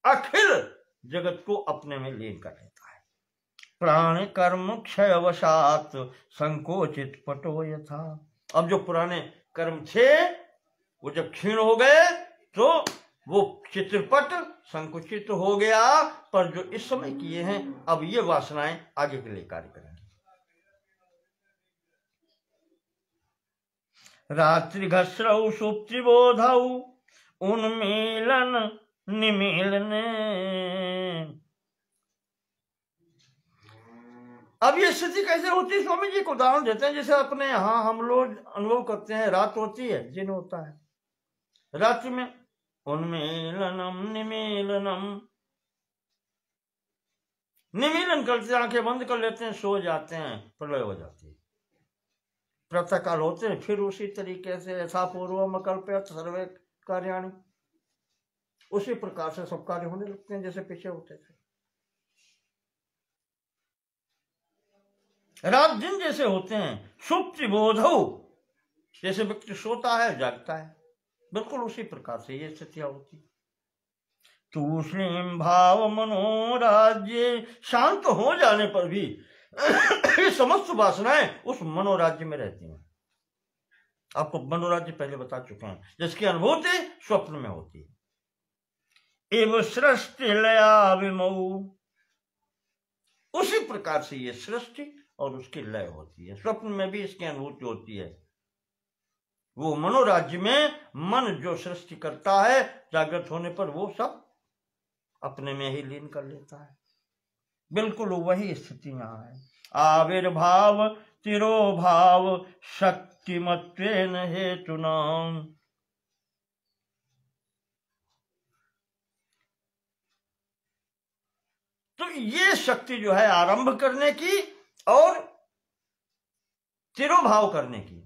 अखिल जगत को अपने में लीन कर लेता है। प्राण कर्म क्षय वशात संकोचित पटो यथा, अब जो पुराने कर्म थे वो जब क्षीण हो गए तो वो चित्रपट संकुचित हो गया, पर जो इस समय किए हैं अब ये वासनाएं आगे के लिए कार्य करेंगी। रात्रि घस्रौ सुप्तिबोधौ उन्मीलन निमीलने, अब ये स्थिति कैसे होती है? स्वामी जी को उदाहरण देते हैं, जैसे अपने यहाँ हम लोग अनुभव करते हैं, रात होती है, दिन होता है, रात्रि में उन्मीलनम निमीलनम, निमीलन करते आंखें बंद कर लेते हैं, सो जाते हैं, प्रलय हो जाती है। प्रातः काल होते हैं, फिर उसी तरीके से यथा पूर्वम अकल्पयत् सर्वे कार्याणि, उसी प्रकार से सब कार्य होने लगते हैं जैसे पीछे होते थे। रात दिन जैसे होते हैं, सुप्ति बोधौ, जैसे व्यक्ति सोता है जागता है, बिल्कुल उसी प्रकार से ये स्थितियां होती। तूष्णीम भाव मनोराज्य, शांत हो जाने पर भी ये समस्त वासनाएं उस मनोराज्य में रहती हैं। आपको मनोराज्य पहले बता चुके हैं, जिसकी अनुभूति स्वप्न में होती है। एवं सृष्टि लया विमौ, उसी प्रकार से ये सृष्टि और उसकी लय होती है, स्वप्न में भी इसकी अनुभूति होती है। वो मनोराज्य में मन जो सृष्टि करता है, जागृत होने पर वो सब अपने में ही लीन कर लेता है। बिल्कुल वही स्थिति यहाँ है। आविर्भाव तिरोभाव शक्तिमत्वेन हेतुना, तो ये शक्ति जो है आरंभ करने की और तिरोभाव करने की,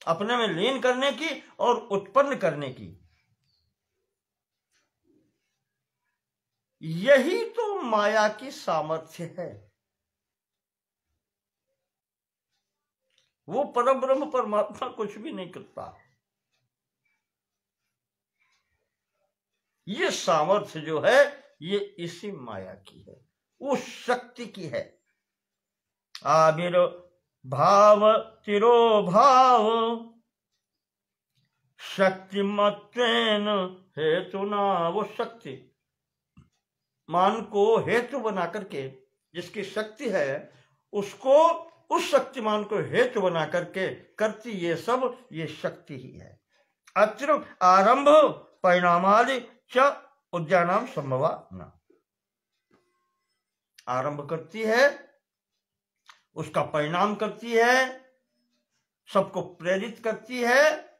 अपने में लीन करने की और उत्पन्न करने की, यही तो माया की सामर्थ्य है। वो परब्रह्म परमात्मा कुछ भी नहीं करता। ये सामर्थ्य जो है ये इसी माया की है, उस शक्ति की है। आविर्भाव तिरोभाव शक्तिमत्वेन हेतुना, वो शक्ति मान को हेतु बना करके, जिसकी शक्ति है उसको, उस शक्तिमान को हेतु बना करके करती ये सब ये शक्ति ही है। अत्र आरंभ परिणामादि च उद्यानाम संभवा न, आरंभ करती है, उसका परिणाम करती है, सबको प्रेरित करती है।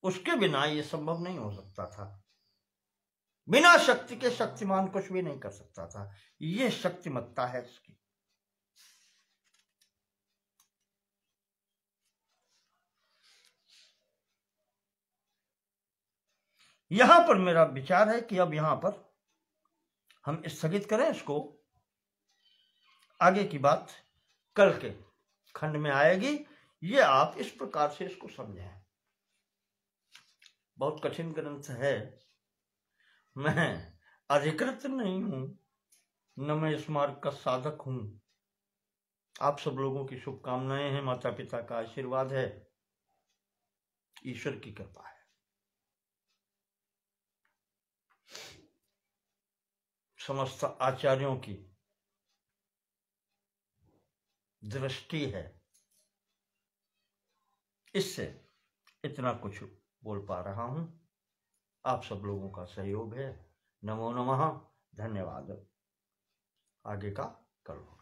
उसके बिना ये संभव नहीं हो सकता था। बिना शक्ति के शक्तिमान कुछ भी नहीं कर सकता था। ये शक्तिमत्ता है इसकी। यहां पर मेरा विचार है कि अब यहां पर हम स्थगित करें इसको। आगे की बात कल के खंड में आएगी। ये आप इस प्रकार से इसको समझें। बहुत कठिन ग्रंथ है। मैं अधिकृत नहीं हूं, न मैं इस मार्ग का साधक हूं। आप सब लोगों की शुभकामनाएं हैं, माता पिता का आशीर्वाद है, ईश्वर की कृपा है। समस्त आचार्यों की दृष्टि है। इससे इतना कुछ बोल पा रहा हूं। आप सब लोगों का सहयोग है। नमो नमः। धन्यवाद। आगे का कल।